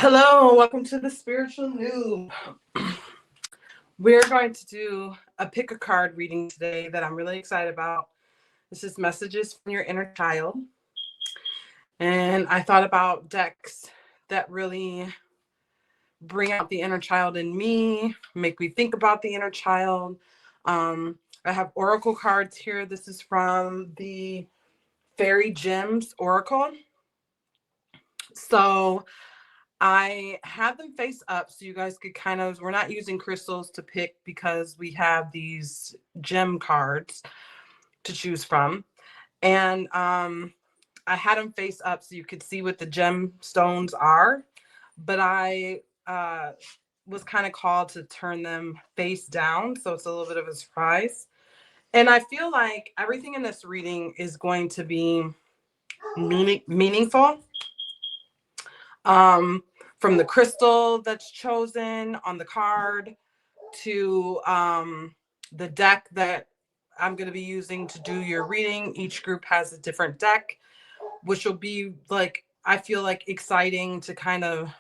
Hello, welcome to the Spiritual Noob. We're going to do a pick a card reading today that I'm really excited about. This is Messages from Your Inner Child. And I thought about decks that really bring out the inner child in me, make me think about the inner child. I have oracle cards here. This is from the Fairy Gems Oracle. So I had them face up so you guys could we're not using crystals to pick because we have these gem cards to choose from. And I had them face up so you could see what the gemstones are. But I was kind of called to turn them face down. So it's a little bit of a surprise. And I feel like everything in this reading is going to be meaningful. From the crystal that's chosen on the card to the deck that I'm going to be using to do your reading. Each group has a different deck, which will be I feel like exciting to kind of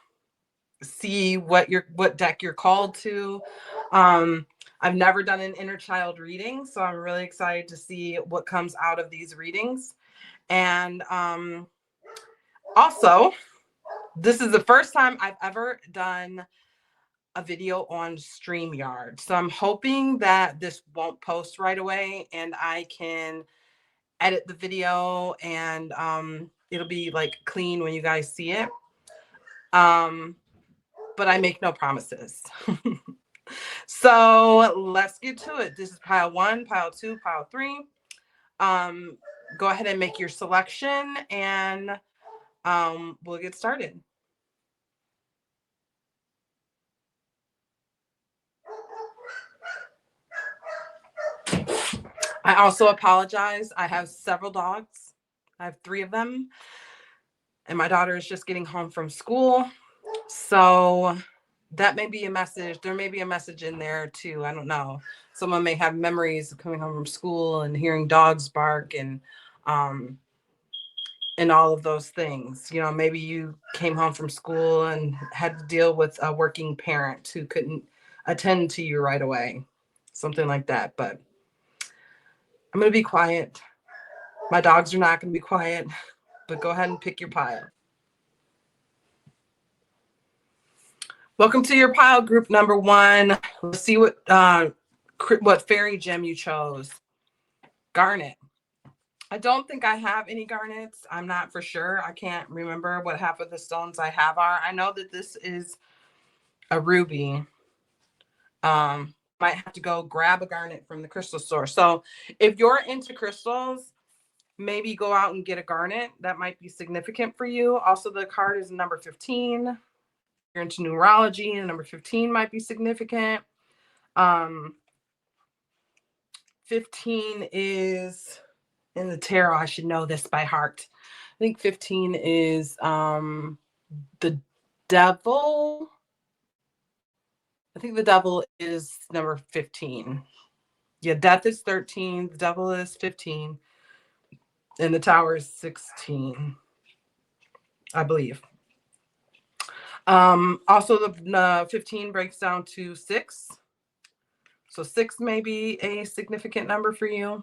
see what deck you're called to. I've never done an inner child reading, so I'm really excited to see what comes out of these readings. And also, this is the first time I've ever done a video on StreamYard. So I'm hoping that this won't post right away and I can edit the video and it'll be clean when you guys see it. But I make no promises. So let's get to it. This is pile 1, pile 2, pile 3. Go ahead and make your selection and we'll get started. I also apologize. I have several dogs. I have 3 of them. And my daughter is just getting home from school. So that may be a message. There may be a message in there too. I don't know. Someone may have memories of coming home from school and hearing dogs bark and all of those things. You know, maybe you came home from school and had to deal with a working parent who couldn't attend to you right away. Something like that. But I'm going to be quiet. My dogs are not going to be quiet, but go ahead and pick your pile. Welcome to your pile group number 1. Let's see what fairy gem you chose. Garnet. I don't think I have any garnets. I'm not for sure. I can't remember what half of the stones I have are. I know that this is a ruby. Might have to go grab a garnet from the crystal store. So if you're into crystals, maybe go out and get a garnet. That might be significant for you. Also, the card is number 15. If you're into numerology, and number 15 might be significant. 15 is in the tarot. I should know this by heart. I think 15 is the devil. I think the devil is number 15. Yeah, death is 13. The devil is 15. And the tower is 16, I believe. Also, the 15 breaks down to 6. So 6 may be a significant number for you.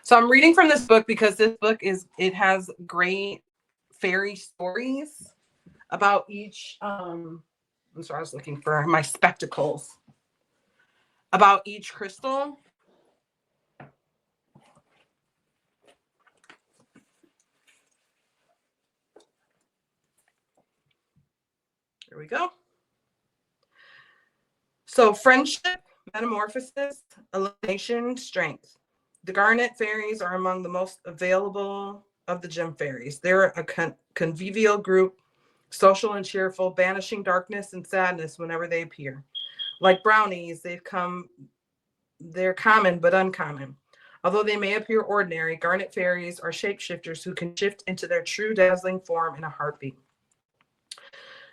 So I'm reading from this book because this book has great fairy stories about each. I'm sorry, I was looking for my spectacles. About each crystal. Here we go. So friendship, metamorphosis, elimination, strength. The garnet fairies are among the most available of the gem fairies. They're a convivial group, social and cheerful, banishing darkness and sadness whenever they appear. Like brownies, they're common but uncommon. Although they may appear ordinary, garnet fairies are shapeshifters who can shift into their true dazzling form in a heartbeat.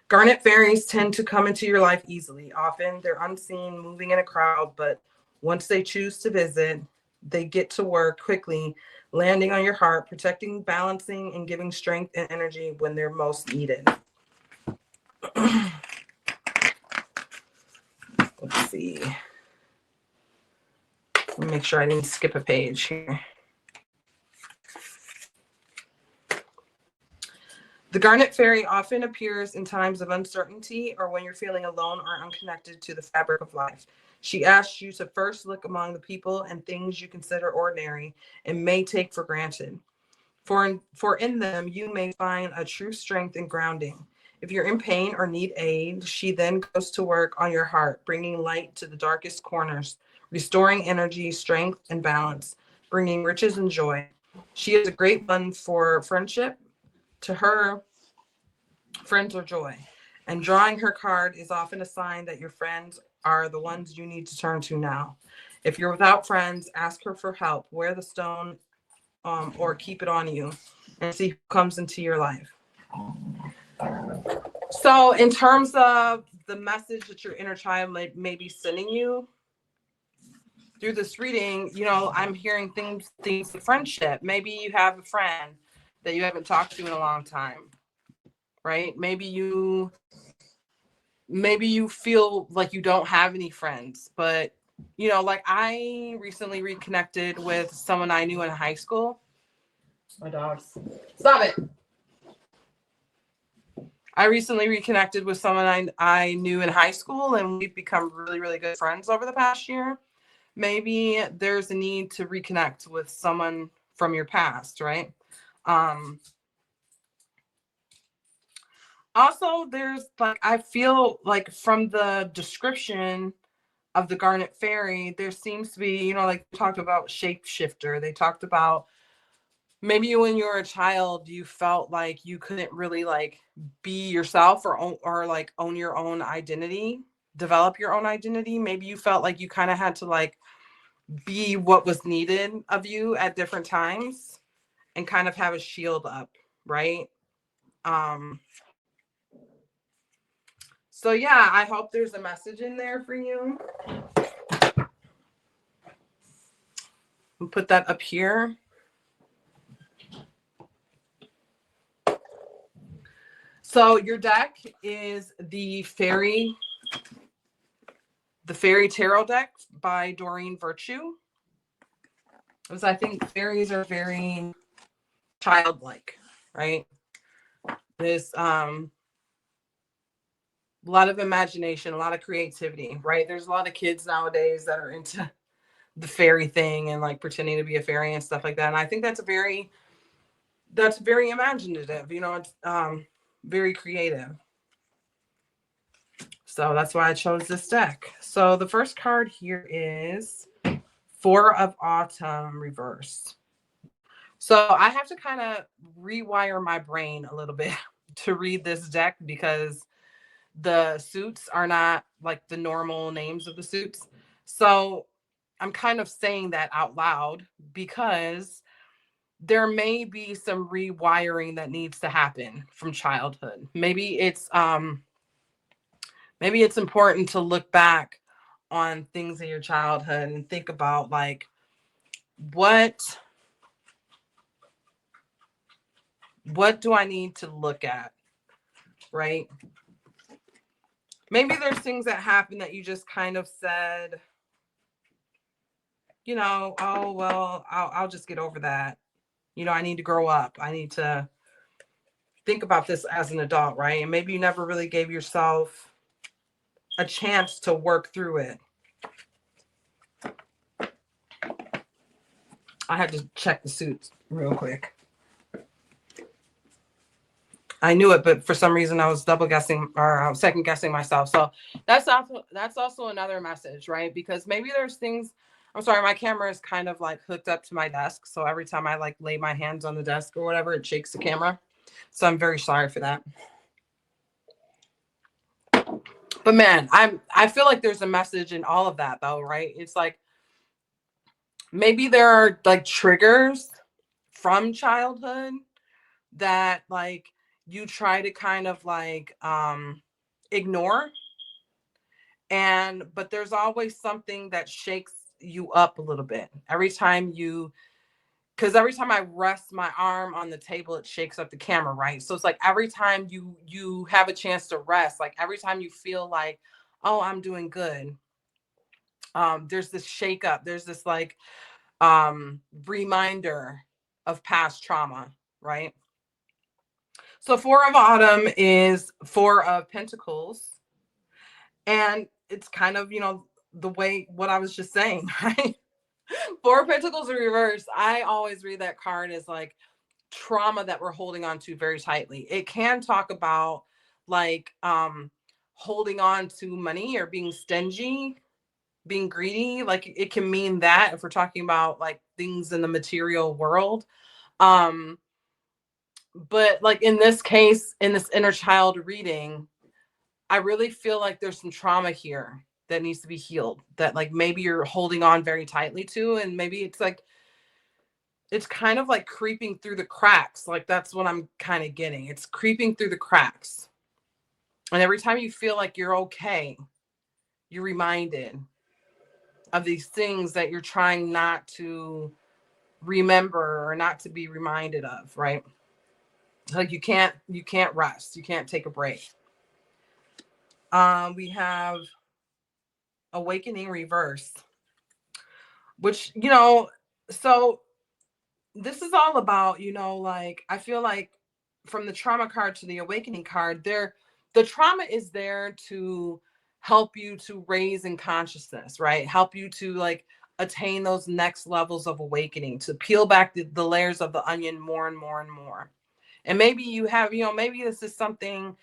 Garnet fairies tend to come into your life easily. Often they're unseen, moving in a crowd, but once they choose to visit, They get to work quickly, landing on your heart, protecting, balancing, and giving strength and energy when they're most needed. Let's see. Let me make sure I didn't skip a page here. The Garnet Fairy often appears in times of uncertainty or when you're feeling alone or unconnected to the fabric of life. She asks you to first look among the people and things you consider ordinary and may take for granted. For in them, you may find a true strength and grounding. If you're in pain or need aid, she then goes to work on your heart, bringing light to the darkest corners, restoring energy, strength, and balance, bringing riches and joy. She is a great one for friendship. To her, friends are joy. And drawing her card is often a sign that your friends are the ones you need to turn to now. If you're without friends, ask her for help. Wear the stone or keep it on you and see who comes into your life. So in terms of the message that your inner child may be sending you through this reading, I'm hearing things of friendship. Maybe you have a friend that you haven't talked to in a long time, right? Maybe you feel like you don't have any friends, but like I recently reconnected with someone I knew in high school. My dogs. Stop it. I recently reconnected with someone I knew in high school, and we've become really, really good friends over the past year. Maybe there's a need to reconnect with someone from your past, right? Also, there's I feel like from the description of the Garnet Fairy, there seems to be, like they talked about shapeshifter. They talked about maybe when you were a child, you felt like you couldn't really be yourself or own your own identity, develop your own identity. Maybe you felt like you kind of had to be what was needed of you at different times and kind of have a shield up, right? So yeah, I hope there's a message in there for you. I'll put that up here. So your deck is the Fairy Tarot deck by Doreen Virtue. Because I think fairies are very childlike, right? There's a lot of imagination, a lot of creativity, right? There's a lot of kids nowadays that are into the fairy thing and pretending to be a fairy and stuff like that. And I think that's very imaginative, it's very creative. So that's why I chose this deck. So the first card here is Four of Autumn reverse. So I have to kind of rewire my brain a little bit to read this deck because the suits are not like the normal names of the suits. So I'm kind of saying that out loud because there may be some rewiring that needs to happen from childhood. Maybe it's important to look back on things in your childhood and think about what do I need to look at, right? Maybe there's things that happen that you just kind of said, oh, well, I'll just get over that. I need to grow up. I need to think about this as an adult, right? And maybe you never really gave yourself a chance to work through it. I had to check the suits real quick. I knew it, but for some reason I was double guessing or second guessing myself. So that's also another message, right? Because maybe there's things. I'm sorry, my camera is kind of hooked up to my desk, so every time I lay my hands on the desk or whatever, it shakes the camera. So I'm very sorry for that. But man, I feel like there's a message in all of that, though, right? It's maybe there are triggers from childhood that you try to kind of ignore, but there's always something that shakes you up a little bit. Every time you, because every time I rest my arm on the table, it shakes up the camera, right? So it's like every time you have a chance to rest, like every time you feel like, oh, I'm doing good, there's this shake up, there's this like reminder of past trauma, right? So Four of Autumn is Four of Pentacles, and it's kind of, the way what I was just saying, right? Four of Pentacles in reverse. I always read that card as like trauma that we're holding on to very tightly. It can talk about like holding on to money or being stingy, being greedy. Like it can mean that if we're talking about like things in the material world. Um but like in this case, in this inner child reading, I really feel like there's some trauma here that needs to be healed, that like maybe you're holding on very tightly to, and maybe it's like it's kind of like creeping through the cracks. Like that's what I'm kind of getting. It's creeping through the cracks. And every time you feel like you're okay, you're reminded of these things that you're trying not to remember or not to be reminded of, right? Like you can't rest. You can't take a break. We have Awakening Reverse, which, so this is all about, like I feel like from the trauma card to the awakening card, the trauma is there to help you to raise in consciousness, right? Help you to like attain those next levels of awakening, to peel back the layers of the onion more and more and more. And maybe you have, maybe this is something,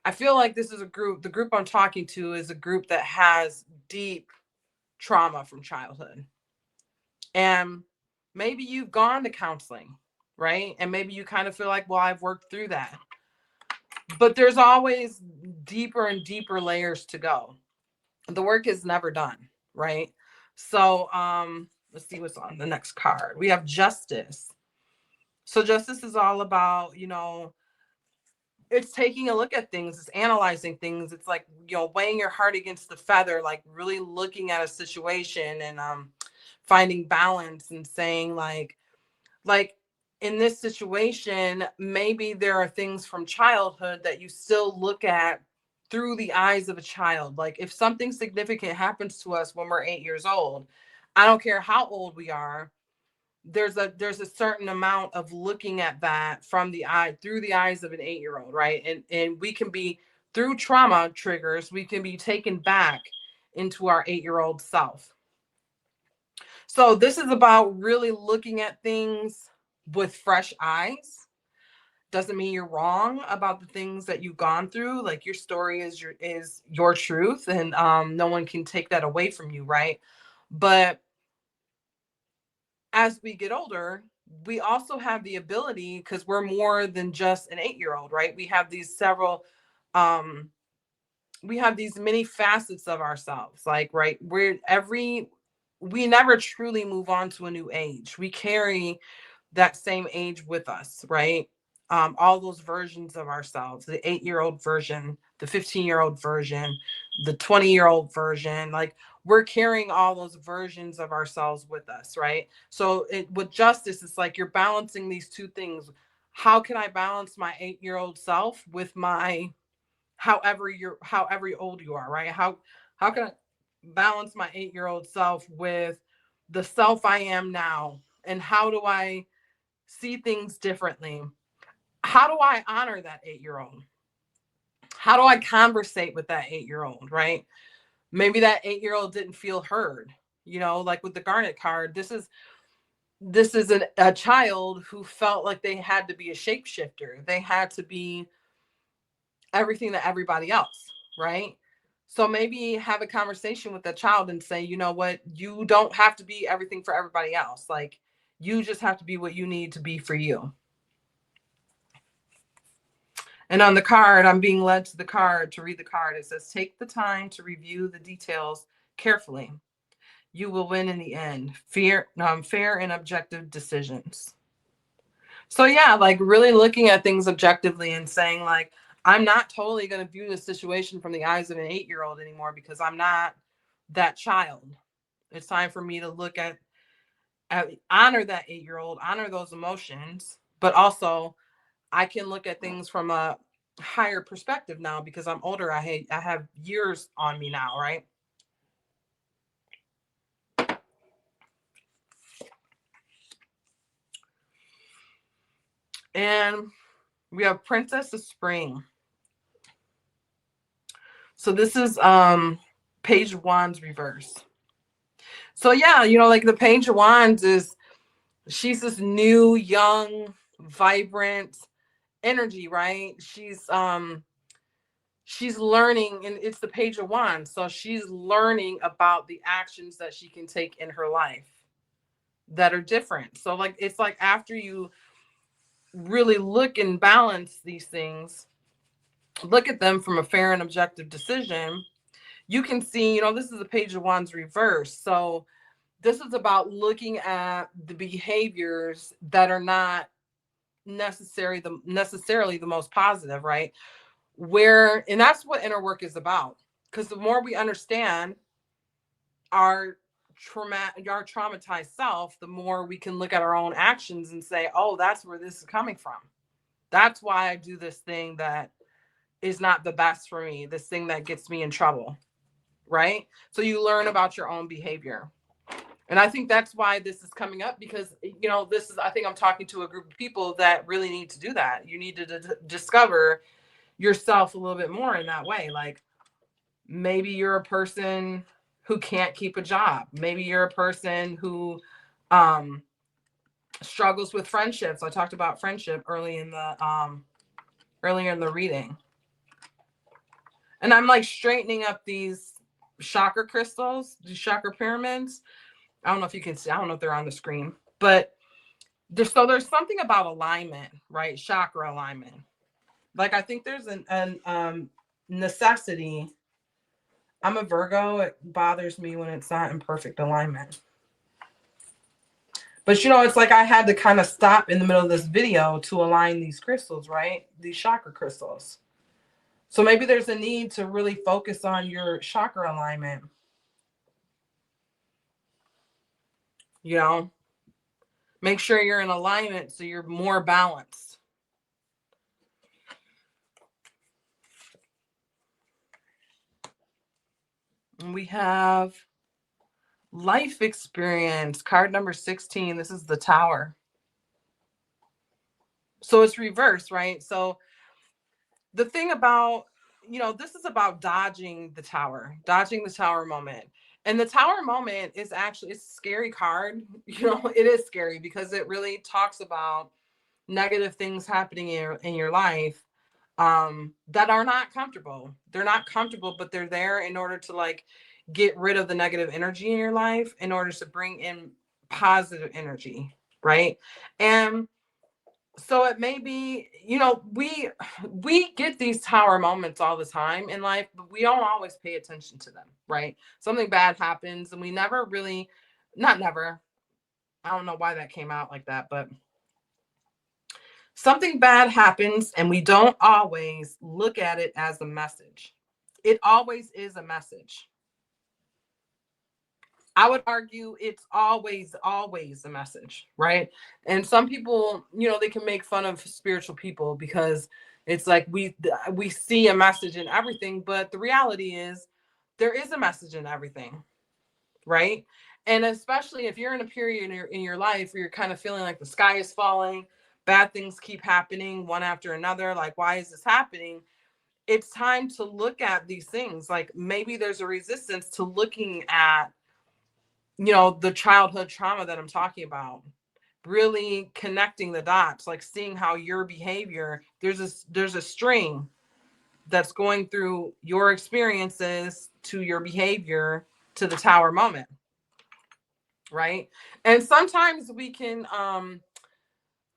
I feel like this is the group I'm talking to is a group that has deep trauma from childhood. And maybe you've gone to counseling, right? And maybe you kind of feel like, well, I've worked through that. But there's always deeper and deeper layers to go. The work is never done, right? So let's see what's on the next card. We have Justice. So Justice is all about, it's taking a look at things, it's analyzing things, it's like, weighing your heart against the feather, like really looking at a situation and finding balance and saying like in this situation, maybe there are things from childhood that you still look at through the eyes of a child. Like if something significant happens to us when we're 8 years old, I don't care how old we are, there's a certain amount of looking at that from the eye, through the eyes of an 8-year-old, right? And we can be, through trauma triggers, we can be taken back into our 8-year-old self. So this is about really looking at things with fresh eyes. Doesn't mean you're wrong about the things that you've gone through. Like your story is your truth, and no one can take that away from you, right? But as we get older, we also have the ability, because we're more than just an 8-year-old, right? We have these um we have these many facets of ourselves, like, right, we never truly move on to a new age. We carry that same age with us, right? All those versions of ourselves, the 8-year-old version, the 15-year-old version, the 20-year-old version, like we're carrying all those versions of ourselves with us, right? So with Justice, it's like you're balancing these two things. How can I balance my 8-year-old self with my however old you are, right? How can I balance my 8-year-old self with the self I am now? And how do I see things differently? How do I honor that 8-year-old? How do I conversate with that 8-year-old, right? Maybe that 8-year-old didn't feel heard, like with the Garnet card. This is a child who felt like they had to be a shapeshifter. They had to be everything to everybody else, right? So maybe have a conversation with that child and say, you know what, you don't have to be everything for everybody else. Like you just have to be what you need to be for you. And on the card, I'm being led to the card to read the card. It says, take the time to review the details carefully. You will win in the end. Fair and objective decisions. So yeah, like really looking at things objectively and saying like, I'm not totally going to view this situation from the eyes of an 8-year-old anymore, because I'm not that child. It's time for me to look at honor that 8-year-old, honor those emotions, but also I can look at things from a higher perspective now because I'm older. I have years on me now, right? And we have Princess of Spring. So this is Page of Wands reverse. So yeah, like the Page of Wands is, she's this new, young, vibrant energy, right? She's learning, and it's the Page of Wands. So she's learning about the actions that she can take in her life that are different. So like it's like after you really look and balance these things, look at them from a fair and objective decision, you can see, this is a Page of Wands reverse. So this is about looking at the behaviors that are not necessarily the most positive, right? And that's what inner work is about. Because the more we understand our traumatized self, the more we can look at our own actions and say, oh, that's where this is coming from. That's why I do this thing that is not the best for me, this thing that gets me in trouble, right? So you learn about your own behavior. And I think that's why this is coming up, because, I think I'm talking to a group of people that really need to do that. You need to discover yourself a little bit more in that way. Like maybe you're a person who can't keep a job. Maybe you're a person who struggles with friendships. I talked about friendship earlier in the reading. And I'm like straightening up these chakra crystals, these chakra pyramids. I don't know if you can see, I don't know if they're on the screen, but there's something about alignment, right? Chakra alignment. Like I think there's an necessity. I'm a Virgo. It bothers me when it's not in perfect alignment. But it's like I had to kind of stop in the middle of this video to align these crystals, right? These chakra crystals. So maybe there's a need to really focus on your chakra alignment. Make sure you're in alignment so you're more balanced. And we have life experience, card number 16. This is the Tower. So it's reverse, right? So the thing about, this is about dodging the tower moment. And the Tower moment is actually, it's a scary card. It is scary because it really talks about negative things happening in your life that are not comfortable. They're not comfortable, but they're there in order to like get rid of the negative energy in your life, in order to bring in positive energy, right? And so it may be, we get these tower moments all the time in life, but we don't always pay attention to them, right? Something bad happens and we never really, not never, I don't know why that came out like that, but something bad happens and we don't always look at it as a message. It always is a message. I would argue it's always a message, right? And some people, they can make fun of spiritual people because it's like we see a message in everything, but the reality is there is a message in everything, right? And especially if you're in a period in your life where you're kind of feeling like the sky is falling, bad things keep happening one after another, like why is this happening? It's time to look at these things. Like maybe there's a resistance to looking at the childhood trauma that I'm talking about, really connecting the dots, like seeing how your behavior, there's a string that's going through your experiences to your behavior to the Tower moment, right? And sometimes we can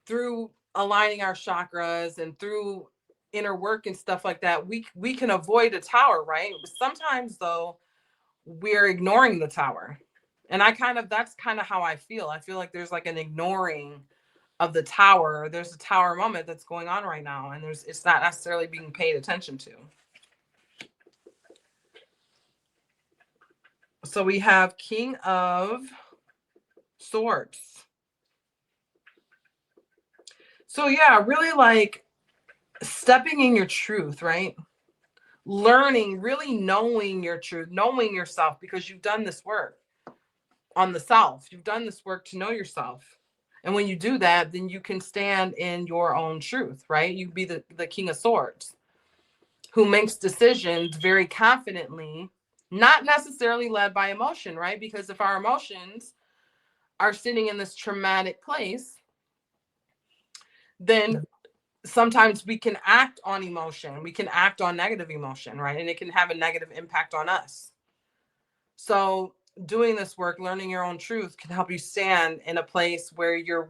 through aligning our chakras and through inner work and stuff like that, we can avoid a tower, right? Sometimes though, we're ignoring the tower. And that's kind of how I feel. I feel like there's like an ignoring of the tower. There's a tower moment that's going on right now, and it's not necessarily being paid attention to. So we have King of Swords. So yeah, really like stepping in your truth, right? Learning, really knowing your truth, knowing yourself, because you've done this work on the self. You've done this work to know yourself. And when you do that, then you can stand in your own truth, right? You be the King of Swords who makes decisions very confidently, not necessarily led by emotion, right? Because if our emotions are sitting in this traumatic place, then sometimes we can act on emotion. We can act on negative emotion, right? And it can have a negative impact on us. So doing this work, learning your own truth, can help you stand in a place where you're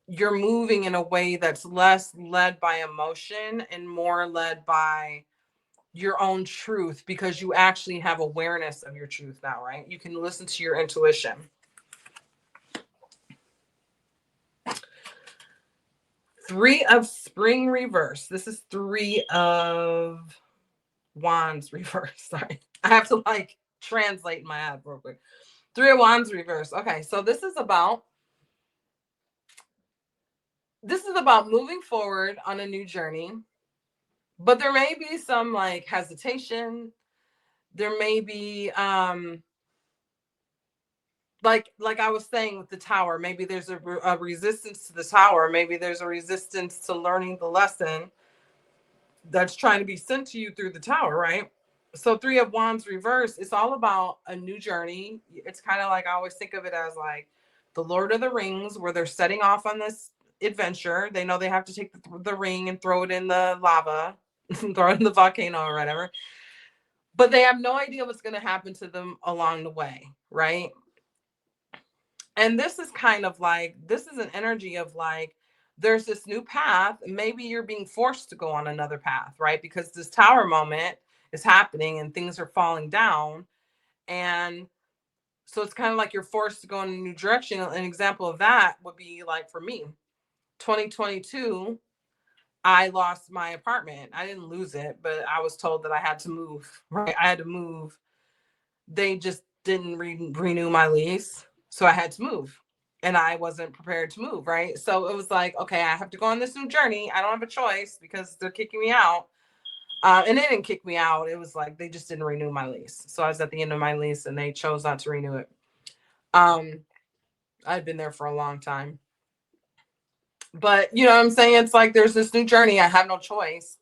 you're moving in a way that's less led by emotion and more led by your own truth, because you actually have awareness of your truth now, right? You can listen to your intuition. Three of Spring reverse. This is Three of Wands reverse. Sorry. I have to like translate in my head real quick. Three of Wands reverse. Okay, so this is about moving forward on a new journey, but there may be some like hesitation. There may be like I was saying with the tower, maybe there's a resistance to the tower. Maybe there's a resistance to learning the lesson that's trying to be sent to you through the tower, right? So Three of Wands reverse, it's all about a new journey. It's kind of like, I always think of it as like the Lord of the Rings, where they're setting off on this adventure. They know they have to take the ring and throw it in the lava, throw it in the volcano or whatever. But they have no idea what's going to happen to them along the way, right? And this is kind of like, this is an energy of like, there's this new path. Maybe you're being forced to go on another path, right? Because this tower moment is happening and things are falling down. And so it's kind of like you're forced to go in a new direction. An example of that would be like for me, 2022, I lost my apartment. I didn't lose it, but I was told that I had to move, right? I had to move. They just didn't renew my lease. So I had to move, and I wasn't prepared to move, right? So it was like, okay, I have to go on this new journey. I don't have a choice because they're kicking me out. And they didn't kick me out. It was like they just didn't renew my lease. So I was at the end of my lease and they chose not to renew it. I'd been there for a long time. But you know what I'm saying? It's like there's this new journey. I have no choice.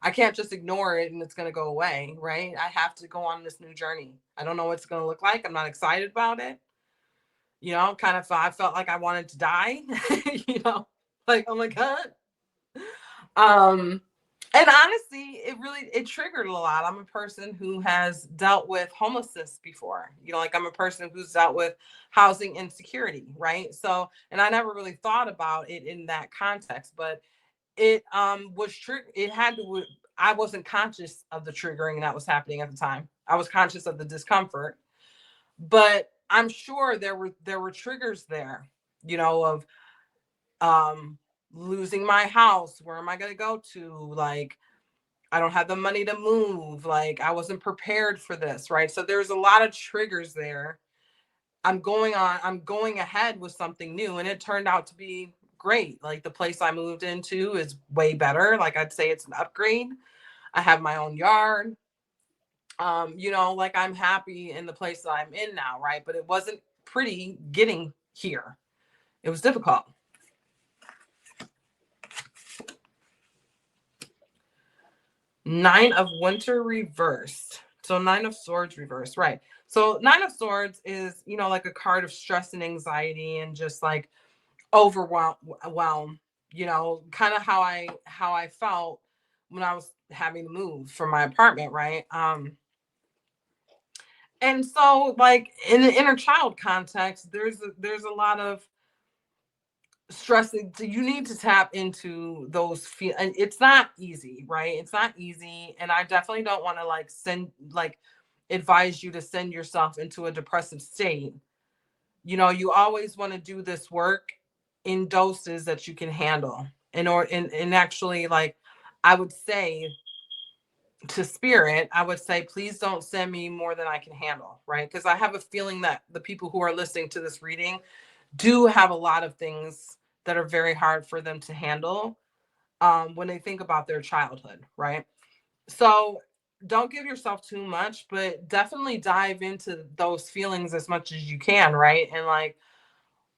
I can't just ignore it and it's going to go away, right? I have to go on this new journey. I don't know what it's going to look like. I'm not excited about it. You know, kind of, I felt like I wanted to die, you know, like, oh my God. And honestly, it triggered a lot. I'm a person who has dealt with homelessness before, you know, like I'm a person who's dealt with housing insecurity, right? So, and I never really thought about it in that context, but it was it had to, I wasn't conscious of the triggering that was happening at the time. I was conscious of the discomfort, but I'm sure there were triggers there, you know, of losing my house. Where am I going to go to? Like, I don't have the money to move. Like, I wasn't prepared for this, right? So there's a lot of triggers there. I'm going ahead with something new, and it turned out to be great. Like, the place I moved into is way better. Like, I'd say it's an upgrade. I have my own yard. You know, like, I'm happy in the place that I'm in now, right? But it wasn't pretty getting here. It was difficult. Nine of Winter reversed. So Nine of Swords reversed, right? So Nine of Swords is, you know, like a card of stress and anxiety and just like overwhelm, you know, kind of how I felt when I was having to move from my apartment, right? And so like in the inner child context, there's a lot of stressing. You need to tap into those feel, and it's not easy, right? It's not easy, and I definitely don't want to like advise you to send yourself into a depressive state. You know, you always want to do this work in doses that you can handle, and actually, like, I would say to spirit, I would say, please don't send me more than I can handle, right? Because I have a feeling that the people who are listening to this reading do have a lot of things that are very hard for them to handle when they think about their childhood, right? So don't give yourself too much, but definitely dive into those feelings as much as you can, right? And like,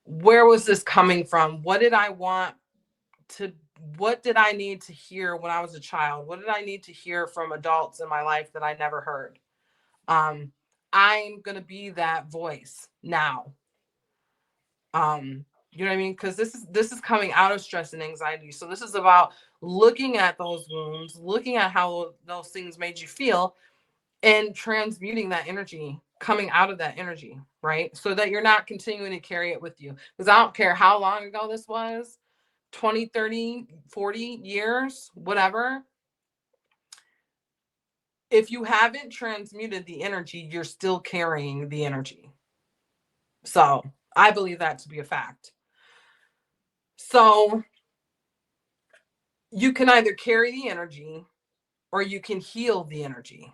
where was this coming from? What did I want to, what did I need to hear when I was a child? What did I need to hear from adults in my life that I never heard? Um, I'm going to be that voice now. You know what I mean? Because this is coming out of stress and anxiety. So this is about looking at those wounds, looking at how those things made you feel, and transmuting that energy, coming out of that energy, right? So that you're not continuing to carry it with you. Because I don't care how long ago this was, 20, 30, 40 years, whatever. If you haven't transmuted the energy, you're still carrying the energy. So I believe that to be a fact. So you can either carry the energy or you can heal the energy,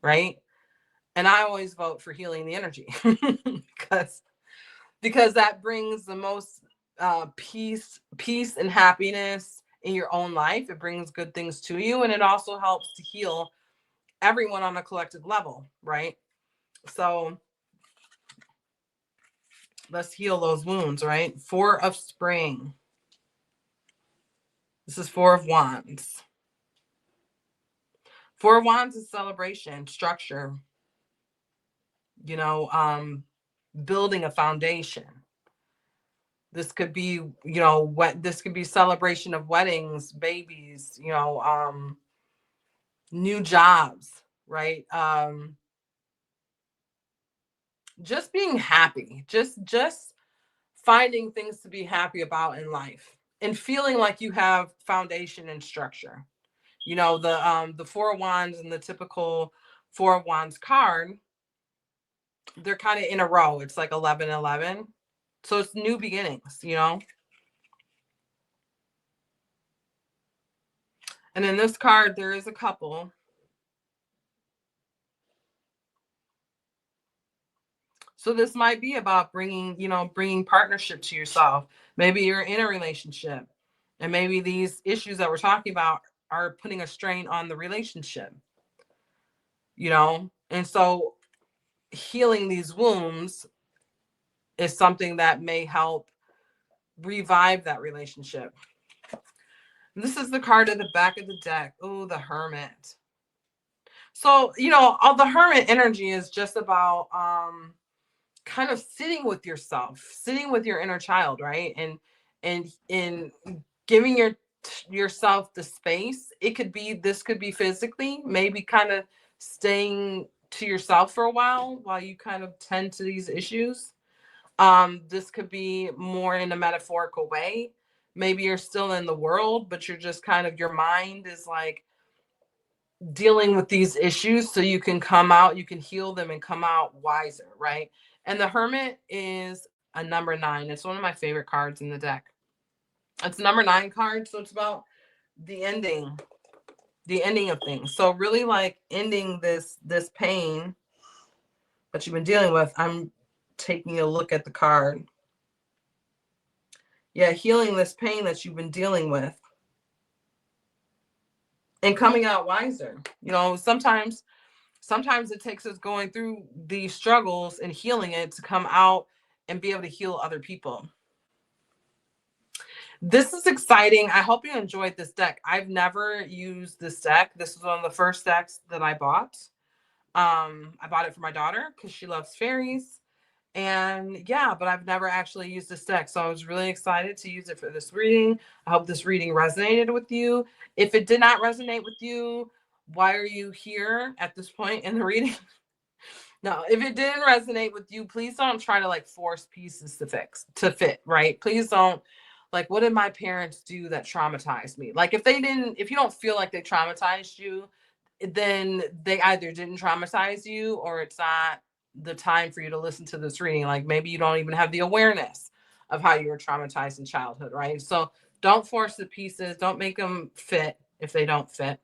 right? And I always vote for healing the energy because that brings the most peace and happiness in your own life. It brings good things to you, and it also helps to heal everyone on a collective level, right? So let's heal those wounds, right? Four of Spring. This is Four of Wands. Four of Wands is celebration, structure, building a foundation. This could be, this could be celebration of weddings, babies, new jobs, right? Just being happy, just finding things to be happy about in life and feeling like you have foundation and structure. The Four of Wands and the typical Four of Wands card, they're kind of in a row. It's like 11-11. So it's new beginnings. And in this card, there is a couple. So this might be about bringing partnership to yourself. Maybe you're in a relationship and maybe these issues that we're talking about are putting a strain on the relationship. And so healing these wounds is something that may help revive that relationship. This is the card at the back of the deck. Oh, the Hermit. So, all the Hermit energy is just about kind of sitting with yourself, sitting with your inner child, right? And in giving yourself the space. This could be physically, maybe kind of staying to yourself for a while you kind of tend to these issues. This could be more in a metaphorical way. Maybe you're still in the world, but you're just kind of, your mind is like dealing with these issues so you can come out, you can heal them and come out wiser, right? And the Hermit is a number 9. It's one of my favorite cards in the deck. It's number 9 card, so it's about the ending of things. So really like ending this pain that you've been dealing with. I'm taking a look at the card. Yeah, healing this pain that you've been dealing with and coming out wiser. Sometimes it takes us going through these struggles and healing it to come out and be able to heal other people. This is exciting. I hope you enjoyed this deck. I've never used this deck. This was one of the first decks that I bought. I bought it for my daughter because she loves fairies. And yeah, but I've never actually used this deck. So I was really excited to use it for this reading. I hope this reading resonated with you. If it did not resonate with you, why are you here at this point in the reading? No, if it didn't resonate with you, please don't try to like force pieces to fit, right? Please don't, like, what did my parents do that traumatized me? Like, if you don't feel like they traumatized you, then they either didn't traumatize you or it's not the time for you to listen to this reading. Like, maybe you don't even have the awareness of how you were traumatized in childhood, right? So don't force the pieces. Don't make them fit if they don't fit.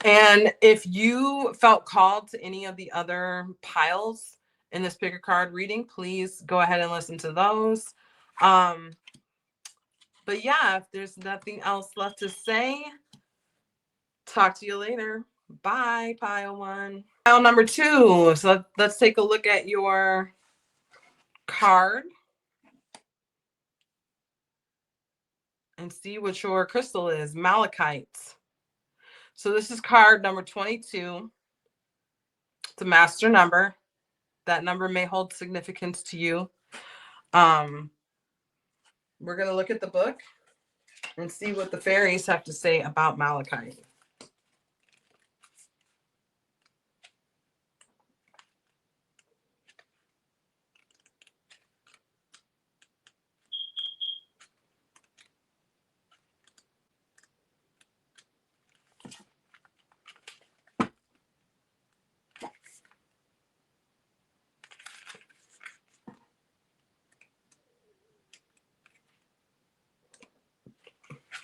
And if you felt called to any of the other piles in this pick a card reading, please go ahead and listen to those. But yeah, if there's nothing else left to say, talk to you later. Bye, pile one. Pile number two. So let's take a look at your card and see what your crystal is. Malachite. So this is card number 22. It's a master number. That number may hold significance to you. We're going to look at the book and see what the fairies have to say about malachite.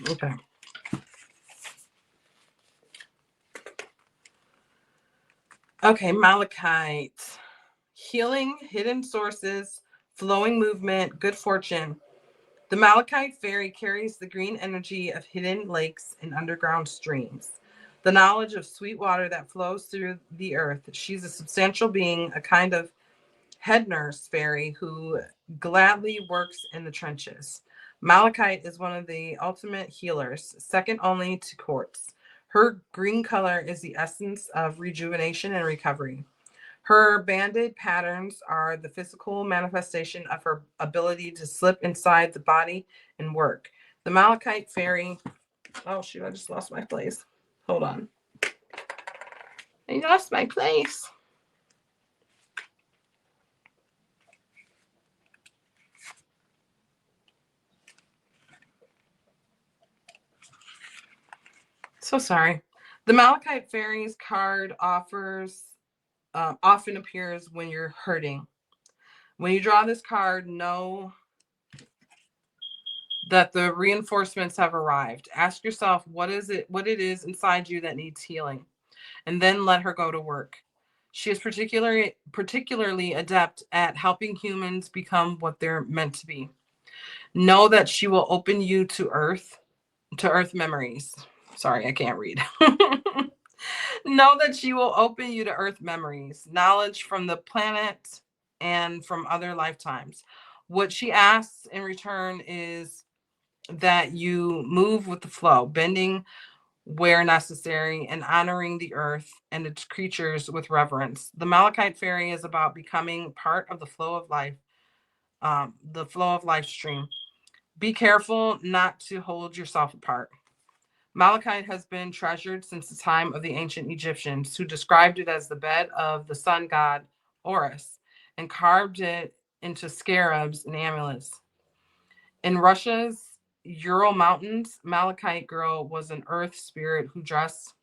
Okay. Okay, malachite. Healing, hidden sources, flowing movement, good fortune. The malachite fairy carries the green energy of hidden lakes and underground streams. The knowledge of sweet water that flows through the earth. She's a substantial being, a kind of head nurse fairy who gladly works in the trenches. Malachite is one of the ultimate healers, second only to quartz. Her green color is the essence of rejuvenation and recovery. Her banded patterns are the physical manifestation of her ability to slip inside the body and work. The Malachite fairy. Oh, shoot, I just lost my place. Hold on. I lost my place. So sorry. The Malachite fairies card often appears when you're hurting. When you draw this card, know that the reinforcements have arrived. Ask yourself what it is inside you that needs healing, and then let her go to work. She is particularly adept at helping humans become what they're meant to be. Know that she will open you to earth memories. Sorry, I can't read. Know that she will open you to earth memories, knowledge from the planet and from other lifetimes. What she asks in return is that you move with the flow, bending where necessary, and honoring the earth and its creatures with reverence. The Malachite fairy is about becoming part of the flow of life, the flow of life stream. Be careful not to hold yourself apart. Malachite has been treasured since the time of the ancient Egyptians, who described it as the bed of the sun god Horus and carved it into scarabs and amulets. In Russia's Ural Mountains, Malachite girl was an earth spirit who dressed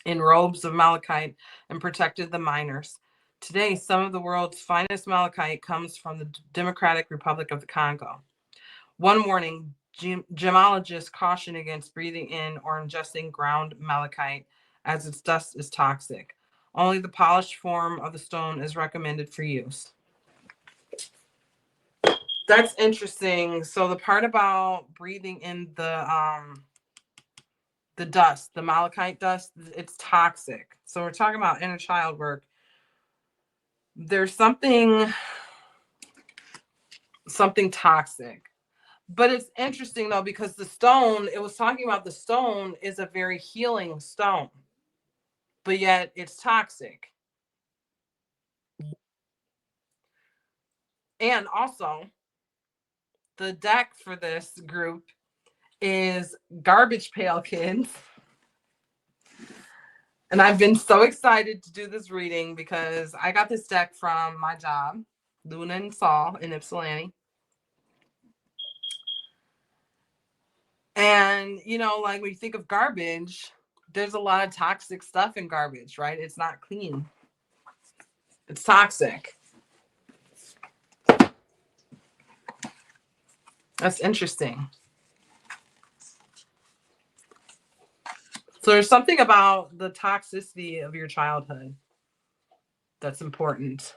in robes of malachite and protected the miners. Today, some of the world's finest malachite comes from the Democratic Republic of the Congo. One warning, gemologists caution against breathing in or ingesting ground malachite as its dust is toxic. Only the polished form of the stone is recommended for use. That's interesting. So the part about breathing in the dust, the malachite dust, it's toxic. So we're talking about inner child work. There's something toxic. But it's interesting though, because the stone, it was talking about the stone is a very healing stone, but yet it's toxic. And also, the deck for this group is Garbage Pail Kids. And I've been so excited to do this reading because I got this deck from my job, Luna and Saul in Ypsilanti. And, you know, like when you think of garbage, there's a lot of toxic stuff in garbage, right? It's not clean. It's toxic. That's interesting. So there's something about the toxicity of your childhood that's important.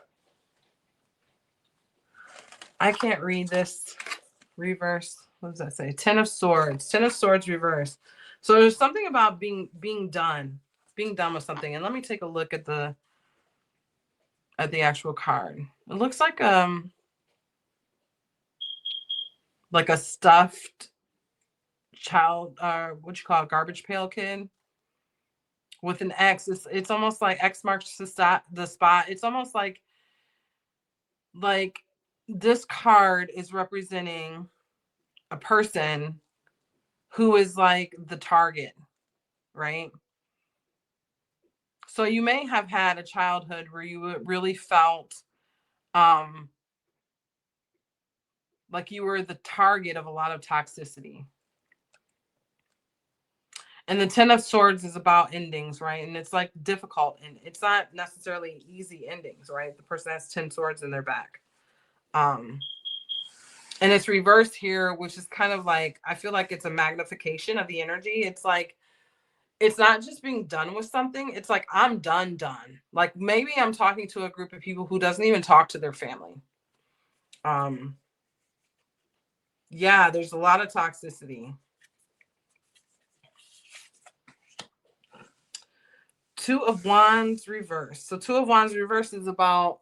I can't read this reverse. What does that say? Ten of Swords. Ten of Swords reverse. So there's something about being done with something. And let me take a look at the actual card. It looks like a stuffed child, what you call a garbage pail kid with an X. It's almost like X marks the spot. It's almost like this card is representing a person who is like the target, right? So you may have had a childhood where you really felt like you were the target of a lot of toxicity. And the Ten of Swords is about endings, right? And it's like difficult, and it's not necessarily easy endings, right? The person has 10 swords in their back. And it's reversed here, which is kind of like, I feel like it's a magnification of the energy. It's like, it's not just being done with something. It's like, I'm done. Like maybe I'm talking to a group of people who doesn't even talk to their family. Yeah, there's a lot of toxicity. Two of Wands reverse. So Two of Wands reverse is about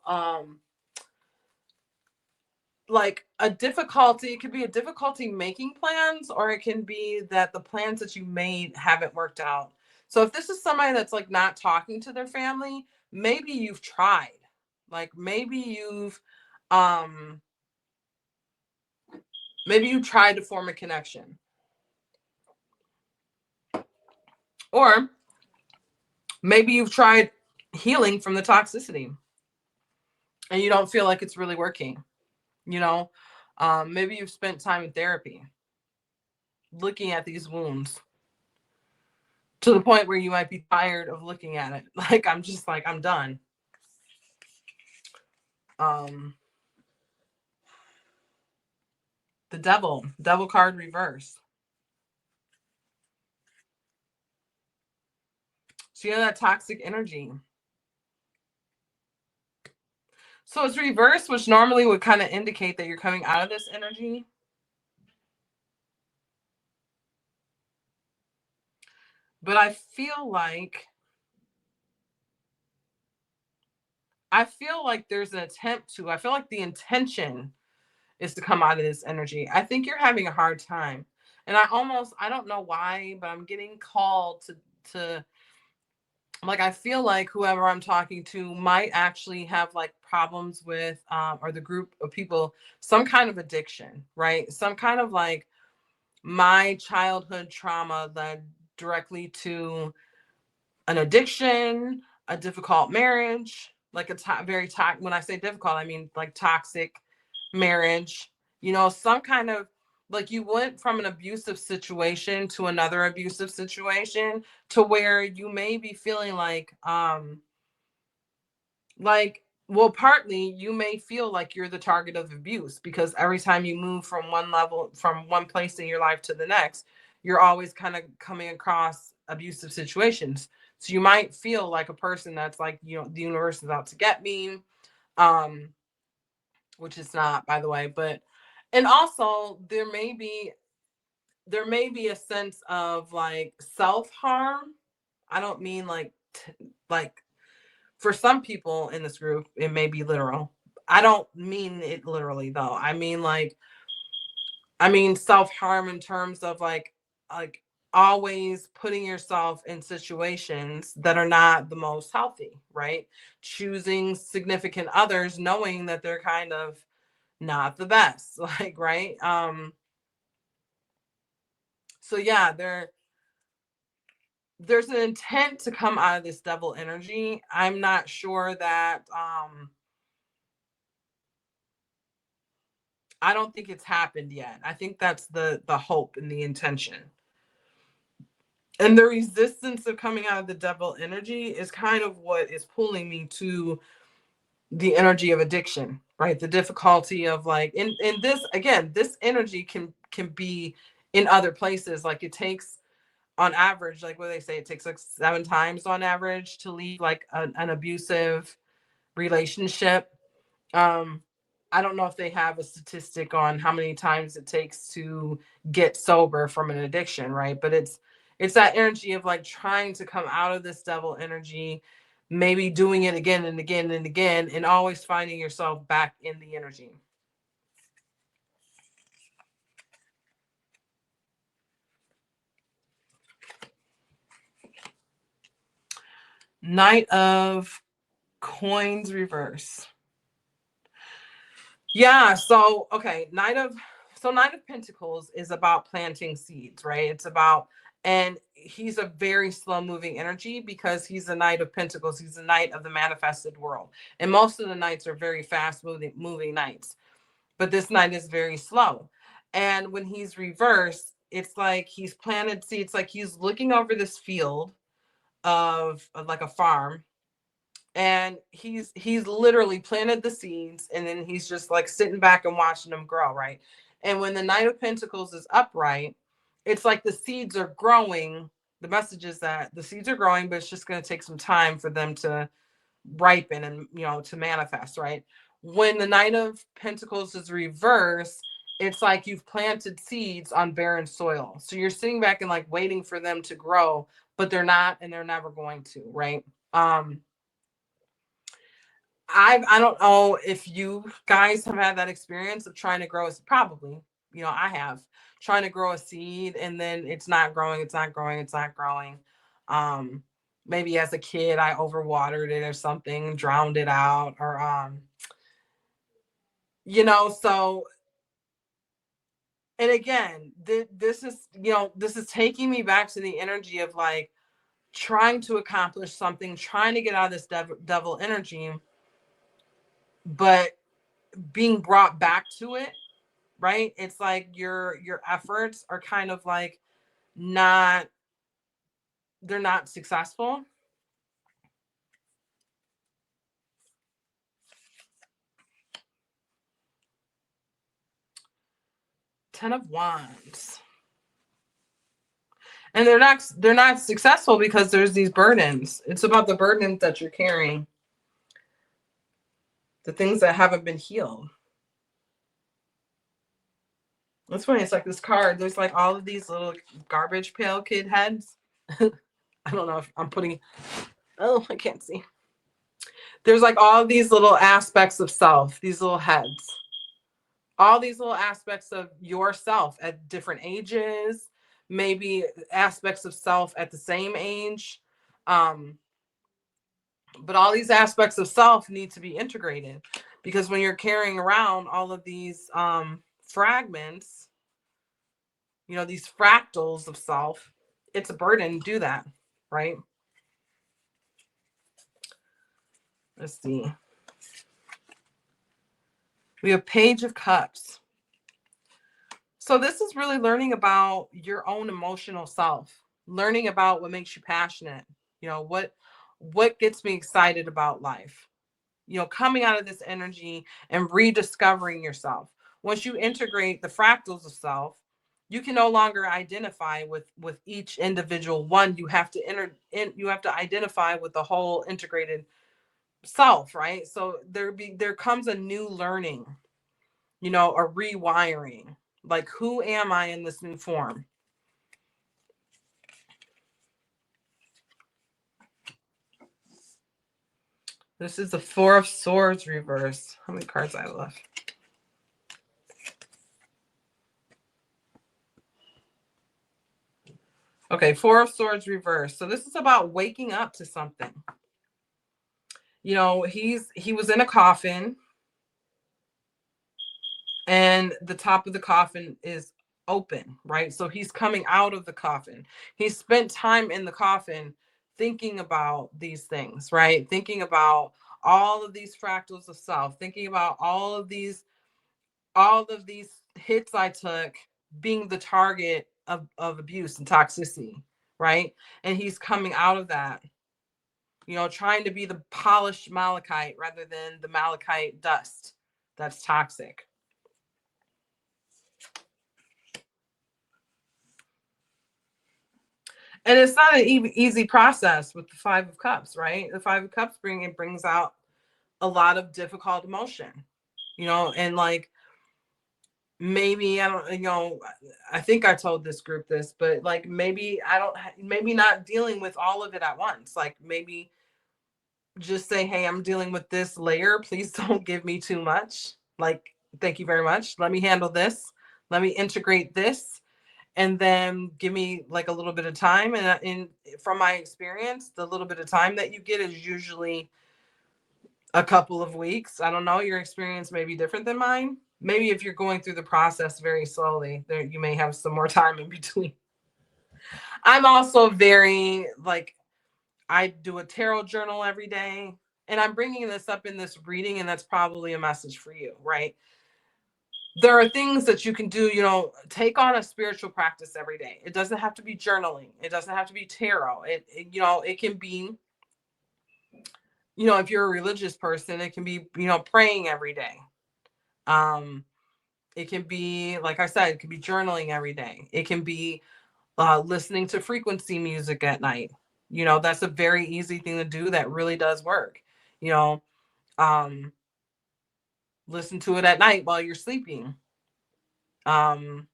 like a difficulty. It could be a difficulty making plans, or it can be that the plans that you made haven't worked out. So if this is somebody that's like not talking to their family, maybe you've tried. Like maybe you've tried to form a connection. Or maybe you've tried healing from the toxicity and you don't feel like it's really working. You know, maybe you've spent time in therapy looking at these wounds to the point where you might be tired of looking at it. Like, I'm done. The devil card reverse. So you know that toxic energy. So it's reversed, which normally would kind of indicate that you're coming out of this energy. But I feel like there's an attempt to, I feel like the intention is to come out of this energy. I think you're having a hard time. And I don't know why, but I'm getting called to like, I feel like whoever I'm talking to might actually have like problems with, or the group of people, some kind of addiction, right? Some kind of like, my childhood trauma led directly to an addiction, a difficult marriage, like very toxic. When I say difficult, I mean like toxic marriage, you know, some kind of like, you went from an abusive situation to another abusive situation to where you may be feeling well, partly you may feel like you're the target of abuse because every time you move from one place in your life to the next, you're always kind of coming across abusive situations. So you might feel like a person that's like, you know, the universe is out to get me, which it's not, by the way. But, and also there may be a sense of like self-harm. I don't mean like for some people in this group, it may be literal. I don't mean it literally though. I mean self-harm in terms of like always putting yourself in situations that are not the most healthy, right? Choosing significant others knowing that they're kind of not the best, like, right? So yeah, there's an intent to come out of this devil energy. I'm not sure that I don't think it's happened yet. I think that's the hope and the intention. And the resistance of coming out of the devil energy is kind of what is pulling me to the energy of addiction, right? The difficulty of like, in this, again, this energy can be in other places. Like it takes on average, like what they say, it takes like 7 times on average to leave like an abusive relationship. Um, I don't know if they have a statistic on how many times it takes to get sober from an addiction, right? But it's that energy of like trying to come out of this devil energy, maybe doing it again and again and again, and always finding yourself back in the energy. Knight of Coins reverse. Yeah, so okay, Knight of Pentacles is about planting seeds, right? It's about, and he's a very slow moving energy because he's the Knight of Pentacles. He's the Knight of the manifested world. And most of the knights are very fast moving knights. But this knight is very slow. And when he's reversed, it's like he's planted seeds, like he's looking over this field of like a farm, and he's literally planted the seeds, and then he's just like sitting back and watching them grow, right? And when the Knight of Pentacles is upright, it's like the seeds are growing. The message is that the seeds are growing, but it's just going to take some time for them to ripen and, to manifest, right? When the Knight of Pentacles is reversed, it's like you've planted seeds on barren soil, so you're sitting back and like waiting for them to grow, but they're not, and they're never going to, right? I don't know if you guys have had that experience of trying to grow. Probably, I have, trying to grow a seed, and then it's not growing, it's not growing, it's not growing. Um, Maybe as a kid I overwatered it or something, drowned it out, or so. And again, this is taking me back to the energy of like trying to accomplish something, trying to get out of this devil energy, but being brought back to it, right? It's like your efforts are kind of like not, they're not successful. Ten of Wands. And they're not successful because there's these burdens. It's about the burdens that you're carrying, the things that haven't been healed. That's funny. It's like this card. There's like all of these little garbage pail kid heads. I don't know if I'm putting. Oh, I can't see. There's like all these little aspects of self, these little heads, all these little aspects of yourself at different ages, maybe aspects of self at the same age. But all these aspects of self need to be integrated, because when you're carrying around all of these fragments, these fractals of self, it's a burden to do that, right? Let's see. We have Page of Cups. So this is really learning about your own emotional self, learning about what makes you passionate, what gets me excited about life, coming out of this energy and rediscovering yourself. Once you integrate the fractals of self, you can no longer identify with each individual one. You have to you have to identify with the whole integrated self, right? So there comes a new learning, a rewiring. Like, who am I in this new form? This is the Four of Swords reverse. How many cards I have left? Okay, Four of Swords reverse. So this is about waking up to something. He was in a coffin, and the top of the coffin is open, right? So he's coming out of the coffin. He spent time in the coffin thinking about these things, right? Thinking about all of these fractals of self, thinking about all of these hits I took, being the target of abuse and toxicity, right? And he's coming out of that, trying to be the polished malachite rather than the malachite dust that's toxic. And it's not an easy process with the Five of Cups, right? The Five of Cups brings out a lot of difficult emotion, and like maybe I don't, I think I told this group this, but like maybe I don't, maybe not dealing with all of it at once. Like maybe just say, hey, I'm dealing with this layer. Please don't give me too much. Like, thank you very much. Let me handle this. Let me integrate this. And then give me like a little bit of time. And from my experience, the little bit of time that you get is usually a couple of weeks. I don't know. Your experience may be different than mine. Maybe if you're going through the process very slowly, there you may have some more time in between. I'm also very like, I do a tarot journal every day. And I'm bringing this up in this reading, and that's probably a message for you, right? There are things that you can do, take on a spiritual practice every day. It doesn't have to be journaling. It doesn't have to be tarot. It can be, if you're a religious person, it can be, praying every day. It can be, like I said, it can be journaling every day. It can be listening to frequency music at night. That's a very easy thing to do that really does work. You know, um, listen to it at night while you're sleeping. You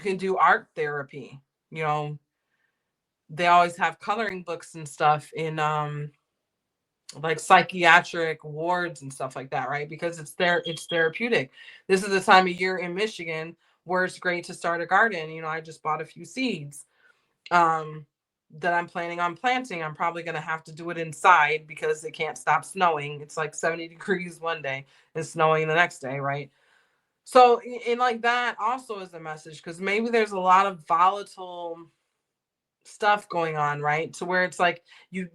can do art therapy. You know, they always have coloring books and stuff in like psychiatric wards and stuff like that, right? Because it's therapeutic. This is the time of year in Michigan where it's great to start a garden. I just bought a few seeds um that I'm planning on planting. I'm probably going to have to do it inside because it can't stop snowing. It's like 70 degrees one day and snowing the next day, right? So, and like that also is a message, because maybe there's a lot of volatile stuff going on, right? To where it's like you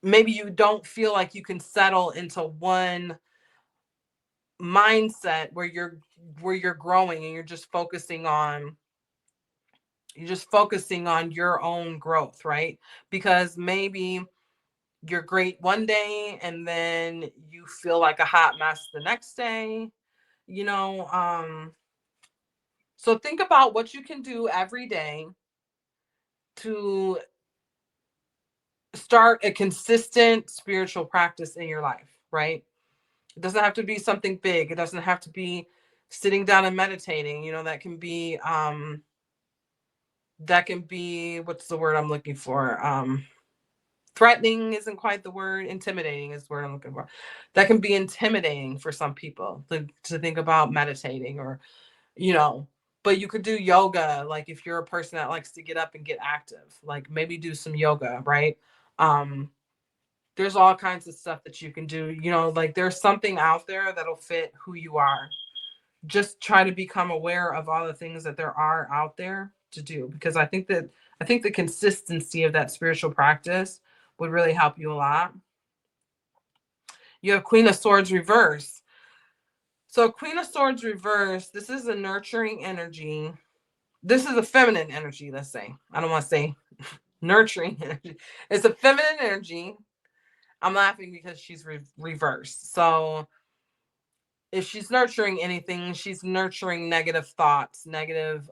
maybe you don't feel like you can settle into one mindset where you're growing, and you're just focusing on your own growth, right? Because maybe you're great one day and then you feel like a hot mess the next day, you know so think about what you can do every day to start a consistent spiritual practice in your life, right? It doesn't have to be something big. It doesn't have to be sitting down and meditating. That can be what's the word I'm looking for? Threatening isn't quite the word. Intimidating is the word I'm looking for. That can be intimidating for some people to think about meditating, or you know, but you could do yoga. Like if you're a person that likes to get up and get active, like maybe do some yoga, right? Um, there's all kinds of stuff that you can do. Like there's something out there that'll fit who you are. Just try to become aware of all the things that there are out there to do, because I think the consistency of that spiritual practice would really help you a lot. You have Queen of Swords reverse. So Queen of Swords reverse, this is a nurturing energy. This is a feminine energy, let's say. I don't want to say nurturing energy. It's a feminine energy. I'm laughing because she's reversed. So if she's nurturing anything, she's nurturing negative thoughts, negative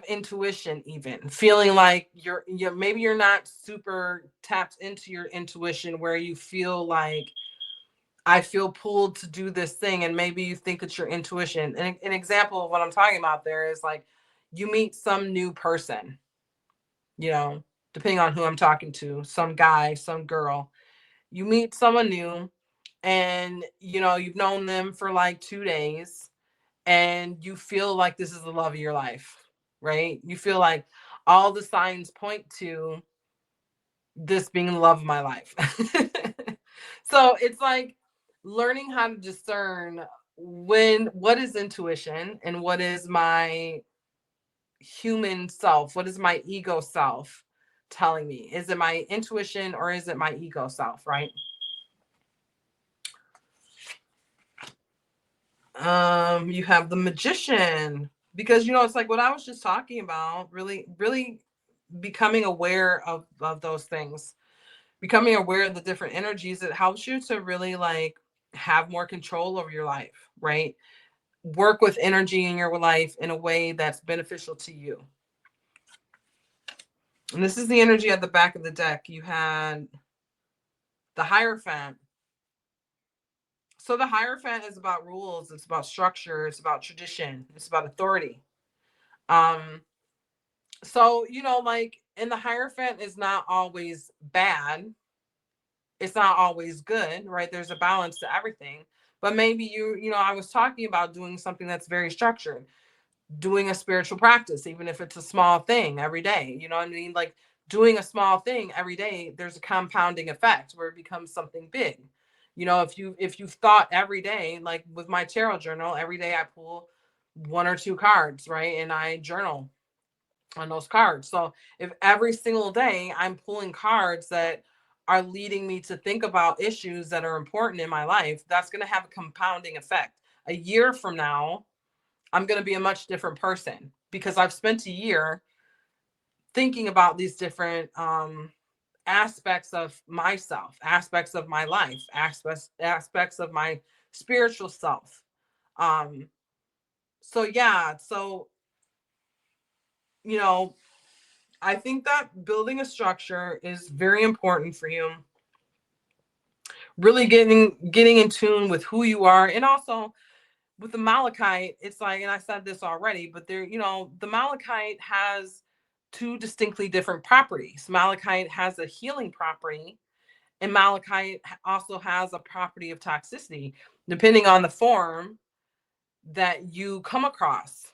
intuition, even feeling like maybe you're not super tapped into your intuition, where you feel like, I feel pulled to do this thing, and maybe you think it's your intuition. And an example of what I'm talking about there is like you meet some new person, you know depending on who I'm talking to, some guy, some girl. You meet someone new, and you've known them for like 2 days, and you feel like this is the love of your life, right? You feel like all the signs point to this being the love of my life. So it's like learning how to discern what is intuition and what is my human self, what is my ego self telling me. Is it my intuition or is it my ego self, right? You have the Magician, because it's like what I was just talking about, really really becoming aware of those things, becoming aware of the different energies. It helps you to really like have more control over your life, right? work with energy in your life in a way that's beneficial to you. And this is the energy at the back of the deck. You had the Hierophant. So the Hierophant is about rules, it's about structure, it's about tradition, it's about authority. Um, so like, and the Hierophant is not always bad. It's not always good, right? There's a balance to everything. But maybe I was talking about doing something that's very structured, doing a spiritual practice, even if it's a small thing every day. You know what I mean? Like doing a small thing every day, there's a compounding effect where it becomes something big. If you've thought every day, like with my tarot journal, every day I pull one or two cards, right? And I journal on those cards. So if every single day I'm pulling cards that are leading me to think about issues that are important in my life, that's going to have a compounding effect. A year from now, I'm going to be a much different person because I've spent a year thinking about these different aspects of myself, aspects of my life, aspects of my spiritual self. Um, so yeah, so you know, I think that building a structure is very important for you. Really getting in tune with who you are, and also with the Malachite, it's like, and I said this already, but the Malachite has two distinctly different properties. Malachite has a healing property, and Malachite also has a property of toxicity, depending on the form that you come across.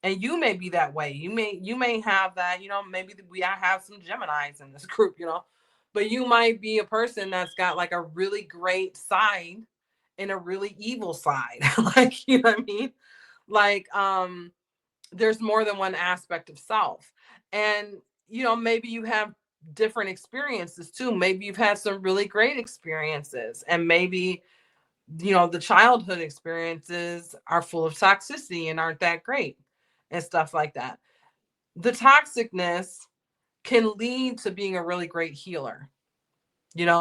And you may be that way. You may have that, maybe I have some Geminis in this group, but you might be a person that's got like a really great side and a really evil side. Like, you know what I mean? Like, there's more than one aspect of self. And, maybe you have different experiences too. Maybe you've had some really great experiences, and maybe, the childhood experiences are full of toxicity and aren't that great and stuff like that. The toxicness can lead to being a really great healer,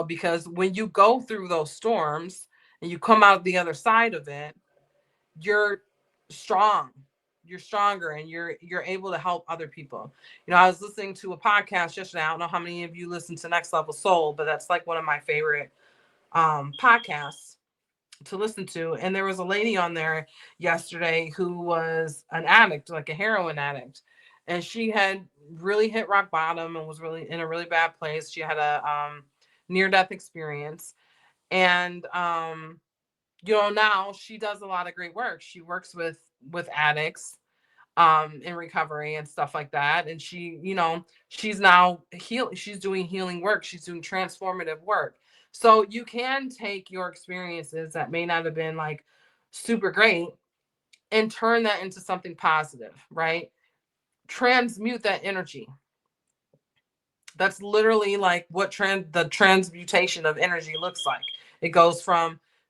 because when you go through those storms and you come out the other side of it, you're strong, you're stronger, and you're able to help other people. I was listening to a podcast yesterday. I don't know how many of you listen to Next Level Soul, but that's like one of my favorite podcasts to listen to. And there was a lady on there yesterday who was an addict, like a heroin addict, and she had really hit rock bottom and was really in a really bad place. She had a near death experience, and now she does a lot of great work. She works with addicts in recovery and stuff like that, and she's now she's doing healing work, she's doing transformative work. So you can take your experiences that may not have been like super great and turn that into something positive, right? Transmute that energy. That's literally like what the transmutation of energy looks like. It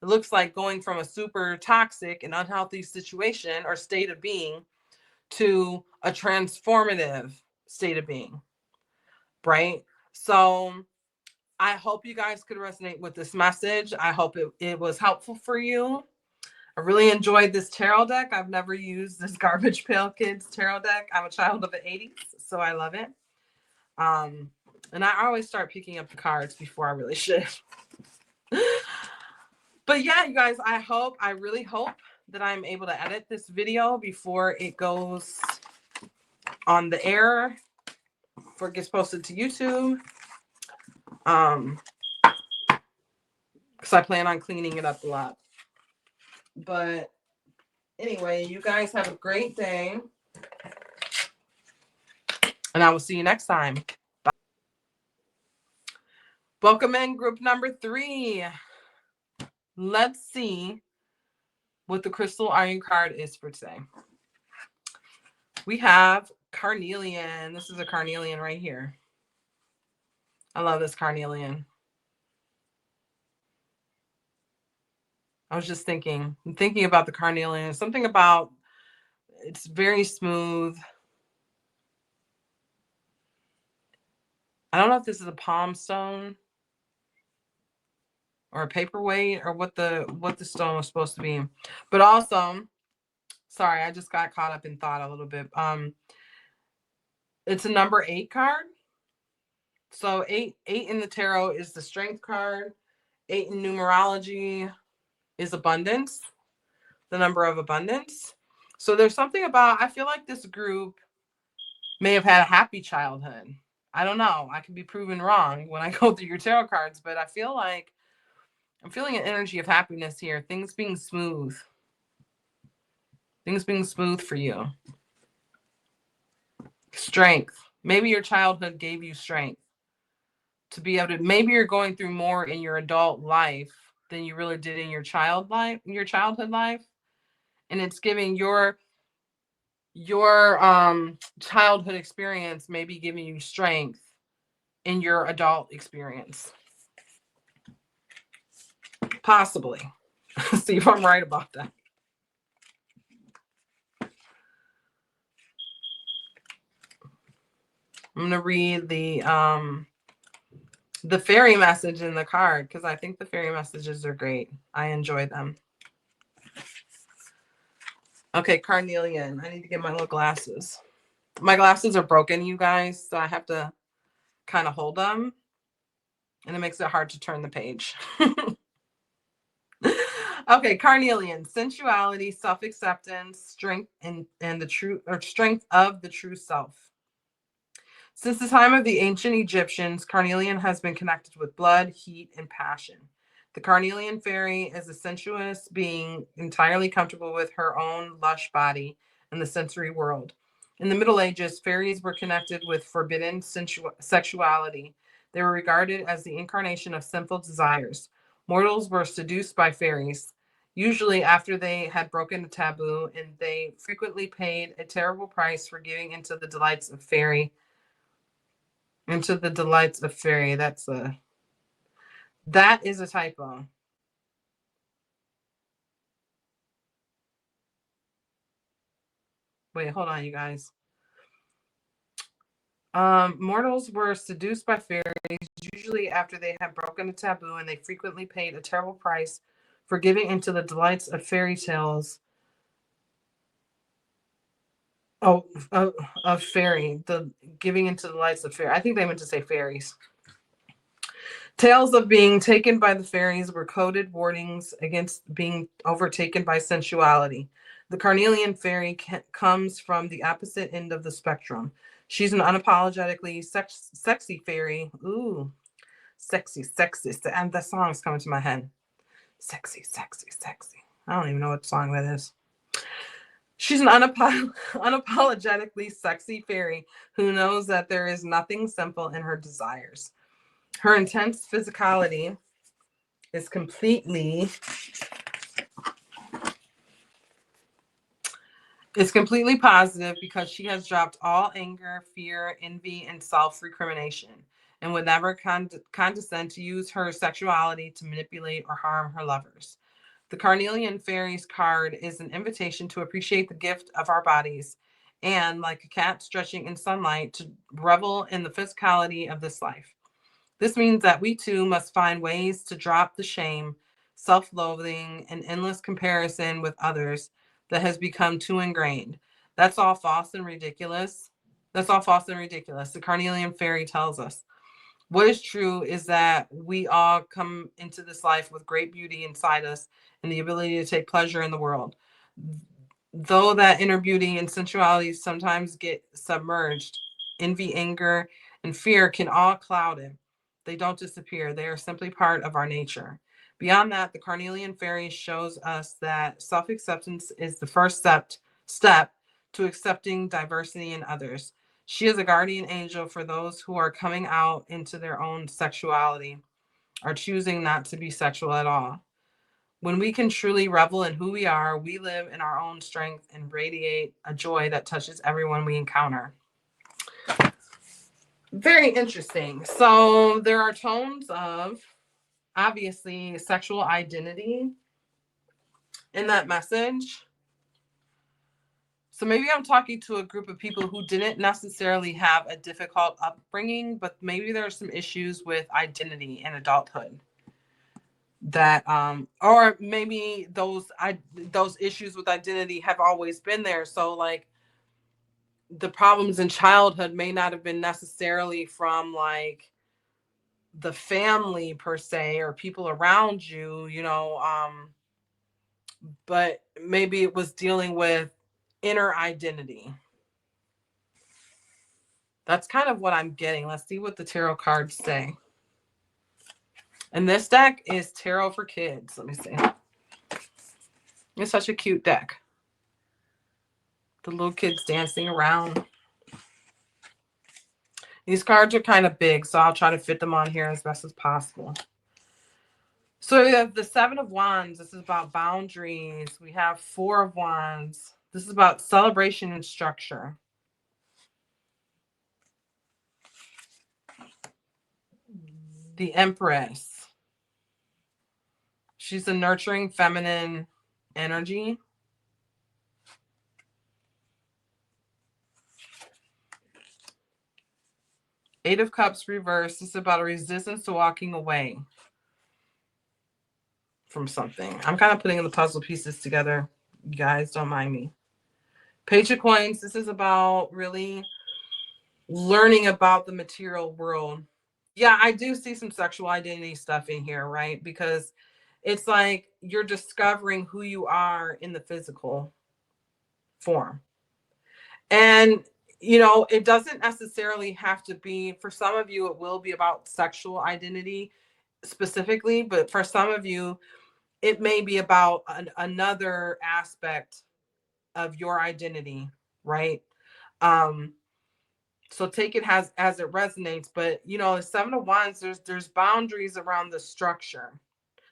looks like going from a super toxic and unhealthy situation or state of being to a transformative state of being, right? So I hope you guys could resonate with this message. I hope it was helpful for you. I really enjoyed this tarot deck. I've never used this Garbage Pail Kids tarot deck. I'm a child of the 80s, so I love it. And I always start picking up the cards before I really should. But yeah, you guys, I really hope that I'm able to edit this video before it goes on the air, before it gets posted to YouTube. Because I plan on cleaning it up a lot. But anyway, you guys have a great day. And I will see you next time. Bye. Welcome in group number 3. Let's see what the crystal iron card is for today. We have carnelian. This is a carnelian right here. I love this carnelian. I was just thinking about the carnelian. Something about it's very smooth. I don't know if this is a palm stone or a paperweight or what the stone was supposed to be. But also, Sorry, I just got caught up in thought a little bit. It's a number 8 card. So eight in the tarot is the strength card. 8 in numerology is abundance, the number of abundance. So there's something about, I feel like this group may have had a happy childhood. I don't know. I can be proven wrong when I go through your tarot cards, but I feel like I'm feeling an energy of happiness here. Things being smooth. Things being smooth for you. Strength. Maybe your childhood gave you strength to be able to, maybe you're going through more in your adult life than you really did in your childhood life. And it's giving your childhood experience maybe giving you strength in your adult experience. Possibly. See if I'm right about that. I'm going to read the fairy message in the card because I think the fairy messages are great. I enjoy them. Okay, Carnelian. I need to get my little glasses. My glasses are broken, you guys, so I have to kind of hold them, and it makes it hard to turn the page. Okay, Carnelian. Sensuality, self-acceptance, strength, and the true or strength of the true self. Since the time of the ancient Egyptians, carnelian has been connected with blood, heat, and passion. The carnelian fairy is a sensuous being entirely comfortable with her own lush body and the sensory world. In the Middle Ages, fairies were connected with forbidden sexuality. They were regarded as the incarnation of sinful desires. Mortals were seduced by fairies, usually after they had broken a taboo, and they frequently paid a terrible price for giving into the delights of fairy. Into the delights of fairy. That is a typo. Wait, hold on, you guys. Mortals were seduced by fairies, usually after they had broken a taboo, and they frequently paid a terrible price for giving into the delights of fairy tales. Oh, of fairy, the giving into the delights of fairy. I think they meant to say fairies. Tales of being taken by the fairies were coded warnings against being overtaken by sensuality. The carnelian fairy comes from the opposite end of the spectrum. She's an unapologetically sexy fairy. Ooh, sexy, sexy. And the song's coming to my head. Sexy, sexy, sexy. I don't even know what song that is. She's an unapologetically sexy fairy who knows that there is nothing simple in her desires. Her intense physicality is completely positive because she has dropped all anger, fear, envy, and self-recrimination, and would never condescend to use her sexuality to manipulate or harm her lovers. The Carnelian Fairies card is an invitation to appreciate the gift of our bodies and, like a cat stretching in sunlight, to revel in the physicality of this life. This means that we too must find ways to drop the shame, self-loathing, and endless comparison with others that has become too ingrained. That's all false and ridiculous. That's all false and ridiculous. The Carnelian Fairy tells us. What is true is that we all come into this life with great beauty inside us and the ability to take pleasure in the world. Though that inner beauty and sensuality sometimes get submerged, envy, anger, and fear can all cloud it. They don't disappear. They are simply part of our nature. Beyond that, the Carnelian Fairy shows us that self-acceptance is the first step to accepting diversity in others. She is a guardian angel for those who are coming out into their own sexuality, are choosing not to be sexual at all. When we can truly revel in who we are, we live in our own strength and radiate a joy that touches everyone we encounter. Very interesting. So there are tones of, obviously, sexual identity in that message. So maybe I'm talking to a group of people who didn't necessarily have a difficult upbringing, but maybe there are some issues with identity in adulthood. that or maybe those issues with identity have always been there. So like the problems in childhood may not have been necessarily from like the family per se or people around you, but maybe it was dealing with inner identity. That's kind of what I'm getting. Let's see what the tarot cards say. And this deck is Tarot for Kids. Let me see. It's such a cute deck. The little kids dancing around. These cards are kind of big, so I'll try to fit them on here as best as possible. So we have the Seven of Wands. This is about boundaries. We have Four of Wands. This is about celebration and structure. The Empress. She's a nurturing feminine energy. Eight of Cups reversed. This is about a resistance to walking away from something. I'm kind of putting the puzzle pieces together. You guys, don't mind me. Page of Coins. This is about really learning about the material world. Yeah, I do see some sexual identity stuff in here, right? Because it's like you're discovering who you are in the physical form. And, it doesn't necessarily have to be, for some of you, it will be about sexual identity specifically, but for some of you, it may be about another aspect of your identity, right? So take it as it resonates. But the Seven of Wands, there's boundaries around the structure,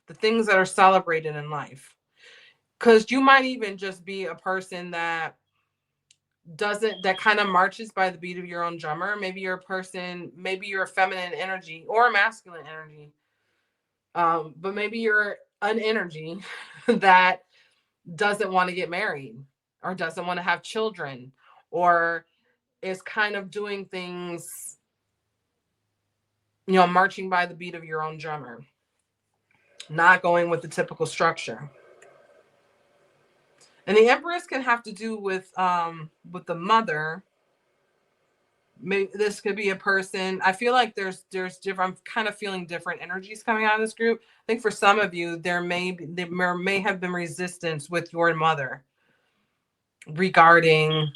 the things that are celebrated in life. Because you might even just be a person that kind of marches by the beat of your own drummer. Maybe you're a person, maybe you're a feminine energy or a masculine energy. But maybe you're an energy that doesn't want to get married or doesn't want to have children or is kind of doing things, marching by the beat of your own drummer, not going with the typical structure. And the Empress can have to do with the mother. Maybe this could be a person. I feel like there's different. I'm kind of feeling different energies coming out of this group. I think for some of you, there may have been resistance with your mother regarding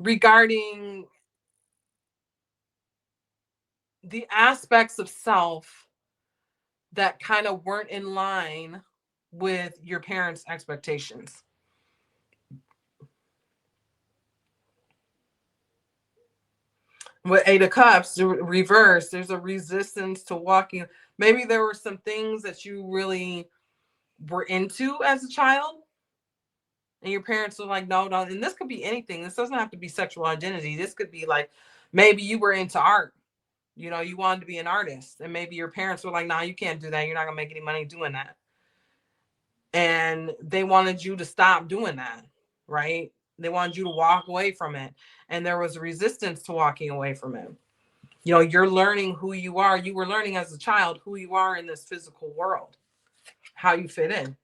regarding the aspects of self that kind of weren't in line with your parents' expectations. With Eight of Cups, reverse, there's a resistance to walking. Maybe there were some things that you really were into as a child, and your parents were like, no, no. And this could be anything. This doesn't have to be sexual identity. This could be like, maybe you were into art. You wanted to be an artist, and maybe your parents were like, nah, you can't do that. You're not gonna make any money doing that. And they wanted you to stop doing that, right? They wanted you to walk away from it. And there was a resistance to walking away from it. You're learning who you are. You were learning as a child who you are in this physical world, how you fit in.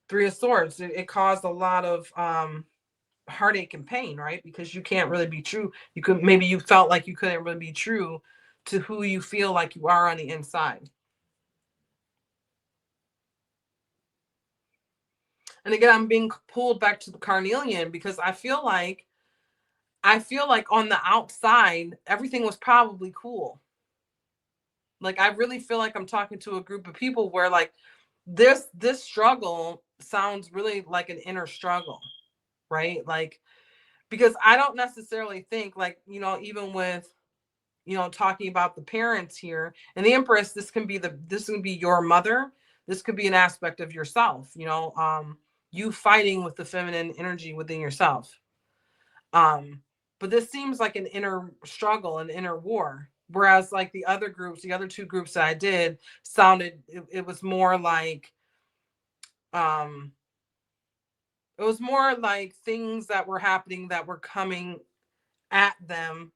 Three of Swords, it caused a lot of heartache and pain, right? Because you can't really be true. Maybe you felt like you couldn't really be true to who you feel like you are on the inside. And again, I'm being pulled back to the carnelian because I feel like on the outside, everything was probably cool. Like, I really feel like I'm talking to a group of people where like this struggle sounds really like an inner struggle, right? Like, because I don't necessarily think like, even with, talking about the parents here and the Empress, this can be your mother. This could be an aspect of yourself, you fighting with the feminine energy within yourself. But this seems like an inner struggle, an inner war. Whereas like the other two groups that I did sounded, it was more like, it was more like things that were happening that were coming at them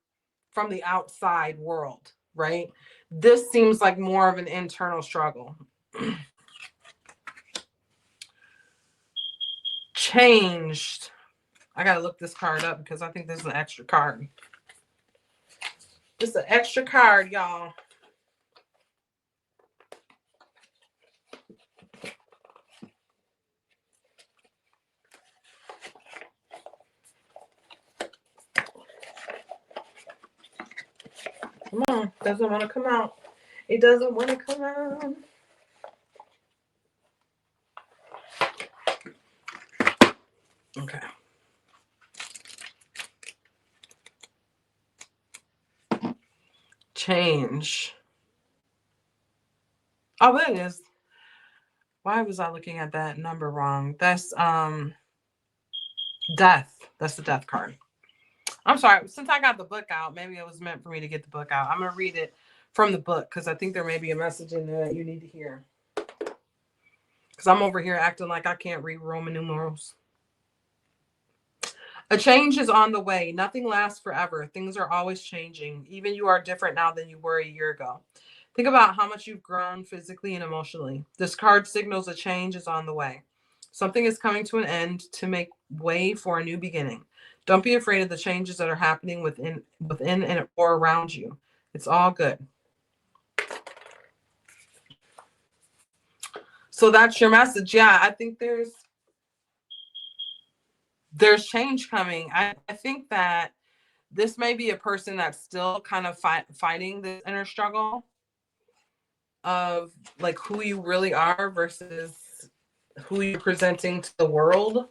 from the outside world. right? This seems like more of an internal struggle. Changed. I gotta look this card up because I think this is an extra card. This is an extra card, y'all. Come on. Doesn't want to come out. It doesn't want to come out. Okay. Change. Oh, that is. Why was I looking at that number wrong? That's death. That's the death card. I'm sorry. Since I got the book out, maybe it was meant for me to get the book out. I'm gonna read it from the book because I think there may be a message in there that you need to hear. Because I'm over here acting like I can't read Roman numerals. A change is on the way. Nothing lasts forever. Things are always changing. Even you are different now than you were a year ago. Think about how much you've grown physically and emotionally. This card signals a change is on the way. Something is coming to an end to make way for a new beginning. Don't be afraid of the changes that are happening within and or around you. It's all good. So that's your message. Yeah, I think there's change coming. I think that this may be a person that's still kind of fighting this inner struggle of like who you really are versus who you're presenting to the world.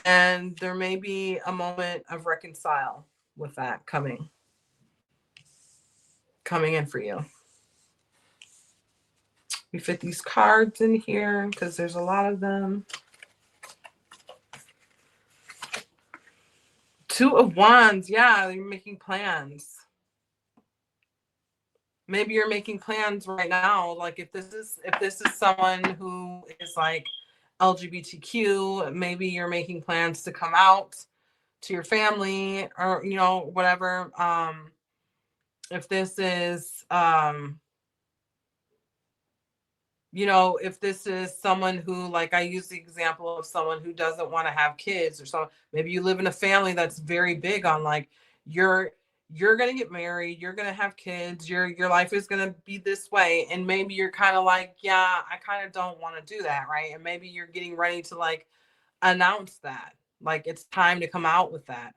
And there may be a moment of reconcile with that coming in for you. We fit these cards in here because there's a lot of them. Two of Wands. Yeah, you're making plans. Maybe you're making plans right now. Like if this is someone who is like LGBTQ, maybe you're making plans to come out to your family or whatever. If this is if this is someone who, like I use the example of someone who doesn't want to have kids, or so maybe you live in a family that's very big on like you're going to get married, you're going to have kids, your life is going to be this way, and maybe you're kind of like, yeah, I kind of don't want to do that, right? And maybe you're getting ready to like announce that, like it's time to come out with that.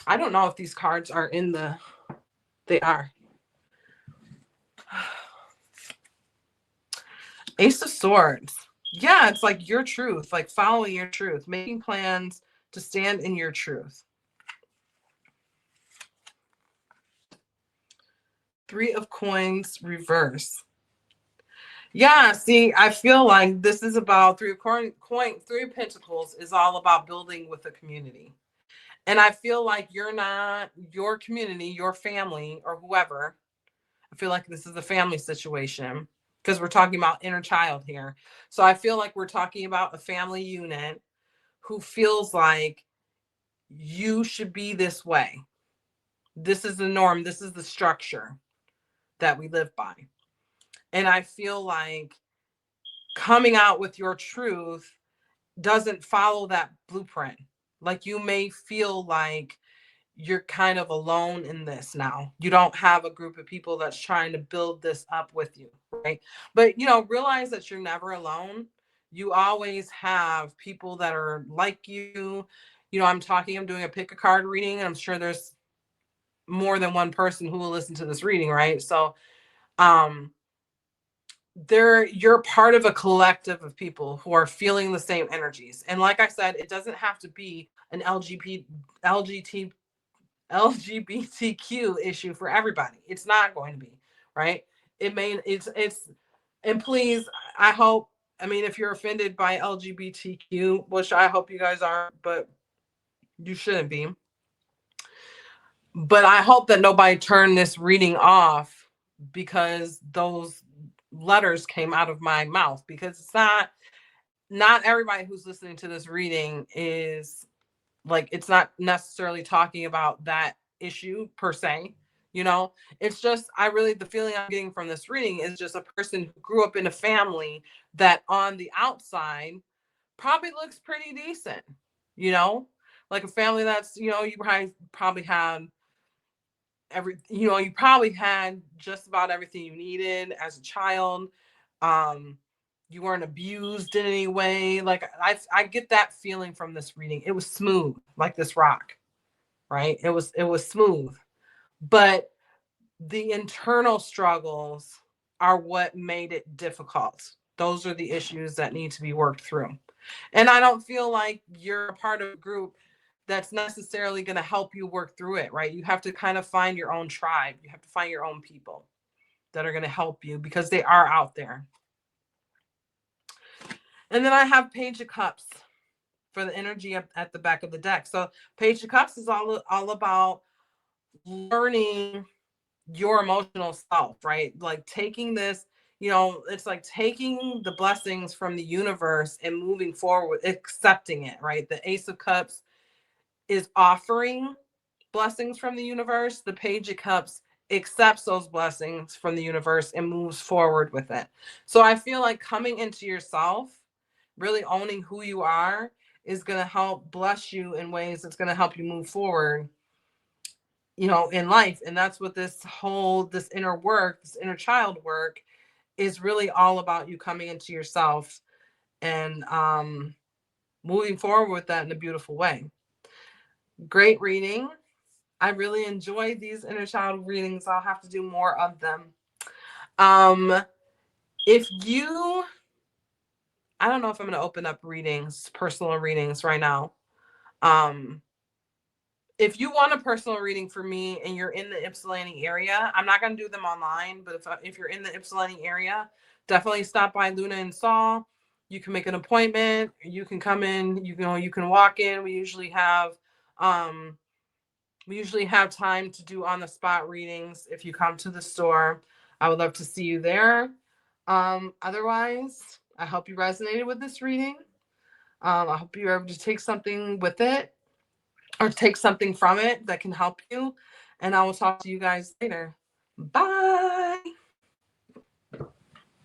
I don't know if these cards are in they are. Ace of Swords. Yeah, it's like your truth, like following your truth, making plans to stand in your truth. Three of Coins reverse. Yeah, see, I feel like this is about Three of Pentacles is all about building with a community. And I feel like you're not your community, your family, or whoever. I feel like this is a family situation because we're talking about inner child here. So I feel like we're talking about a family unit who feels like you should be this way. This is the norm. This is the structure that we live by. And I feel like coming out with your truth doesn't follow that blueprint. Like you may feel like you're kind of alone in this now. You don't have a group of people that's trying to build this up with you, right? But realize that you're never alone. You always have people that are like you. I'm doing a pick a card reading, and I'm sure there's more than one person who will listen to this reading, right? So you're part of a collective of people who are feeling the same energies. And like I said, it doesn't have to be an LGBTQ issue for everybody. It's not going to be, right? And please, I hope, if you're offended by LGBTQ, which I hope you guys are, but you shouldn't be. But I hope that nobody turned this reading off because those letters came out of my mouth, because it's not everybody who's listening to this reading is like, it's not necessarily talking about that issue per se. It's just, the feeling I'm getting from this reading is just a person who grew up in a family that on the outside probably looks pretty decent, you know, like a family that's, you probably had you probably had just about everything you needed as a child. Um, you weren't abused in any way. Like I get that feeling from this reading. It was smooth, like this rock, right? It was smooth, but the internal struggles are what made it difficult. Those are the issues that need to be worked through. And I don't feel like you're a part of a group that's necessarily going to help you work through it, right? You have to kind of find your own tribe. You have to find your own people that are going to help you because they are out there. And then I have Page of Cups for the energy at the back of the deck. So Page of Cups is all about learning your emotional self, right? Like taking this, it's like taking the blessings from the universe and moving forward, accepting it, right? The Ace of Cups is offering blessings from the universe. The Page of Cups accepts those blessings from the universe and moves forward with it. So I feel like coming into yourself, really owning who you are, is going to help bless you in ways that's going to help you move forward, in life. And that's what this inner work, this inner child work is really all about, you coming into yourself and moving forward with that in a beautiful way. Great reading. I really enjoy these inner child readings. I'll have to do more of them. I don't know if I'm going to open up personal readings right now. If you want a personal reading for me and you're in the Ypsilanti area, I'm not going to do them online, but if you're in the Ypsilanti area, definitely stop by Luna and Saul. You can make an appointment. You can come in. You can walk in. We usually have time to do on the spot readings. If you come to the store, I would love to see you there. Otherwise, I hope you resonated with this reading. I hope you're able to take something with it, or take something from it that can help you. And I will talk to you guys later. Bye.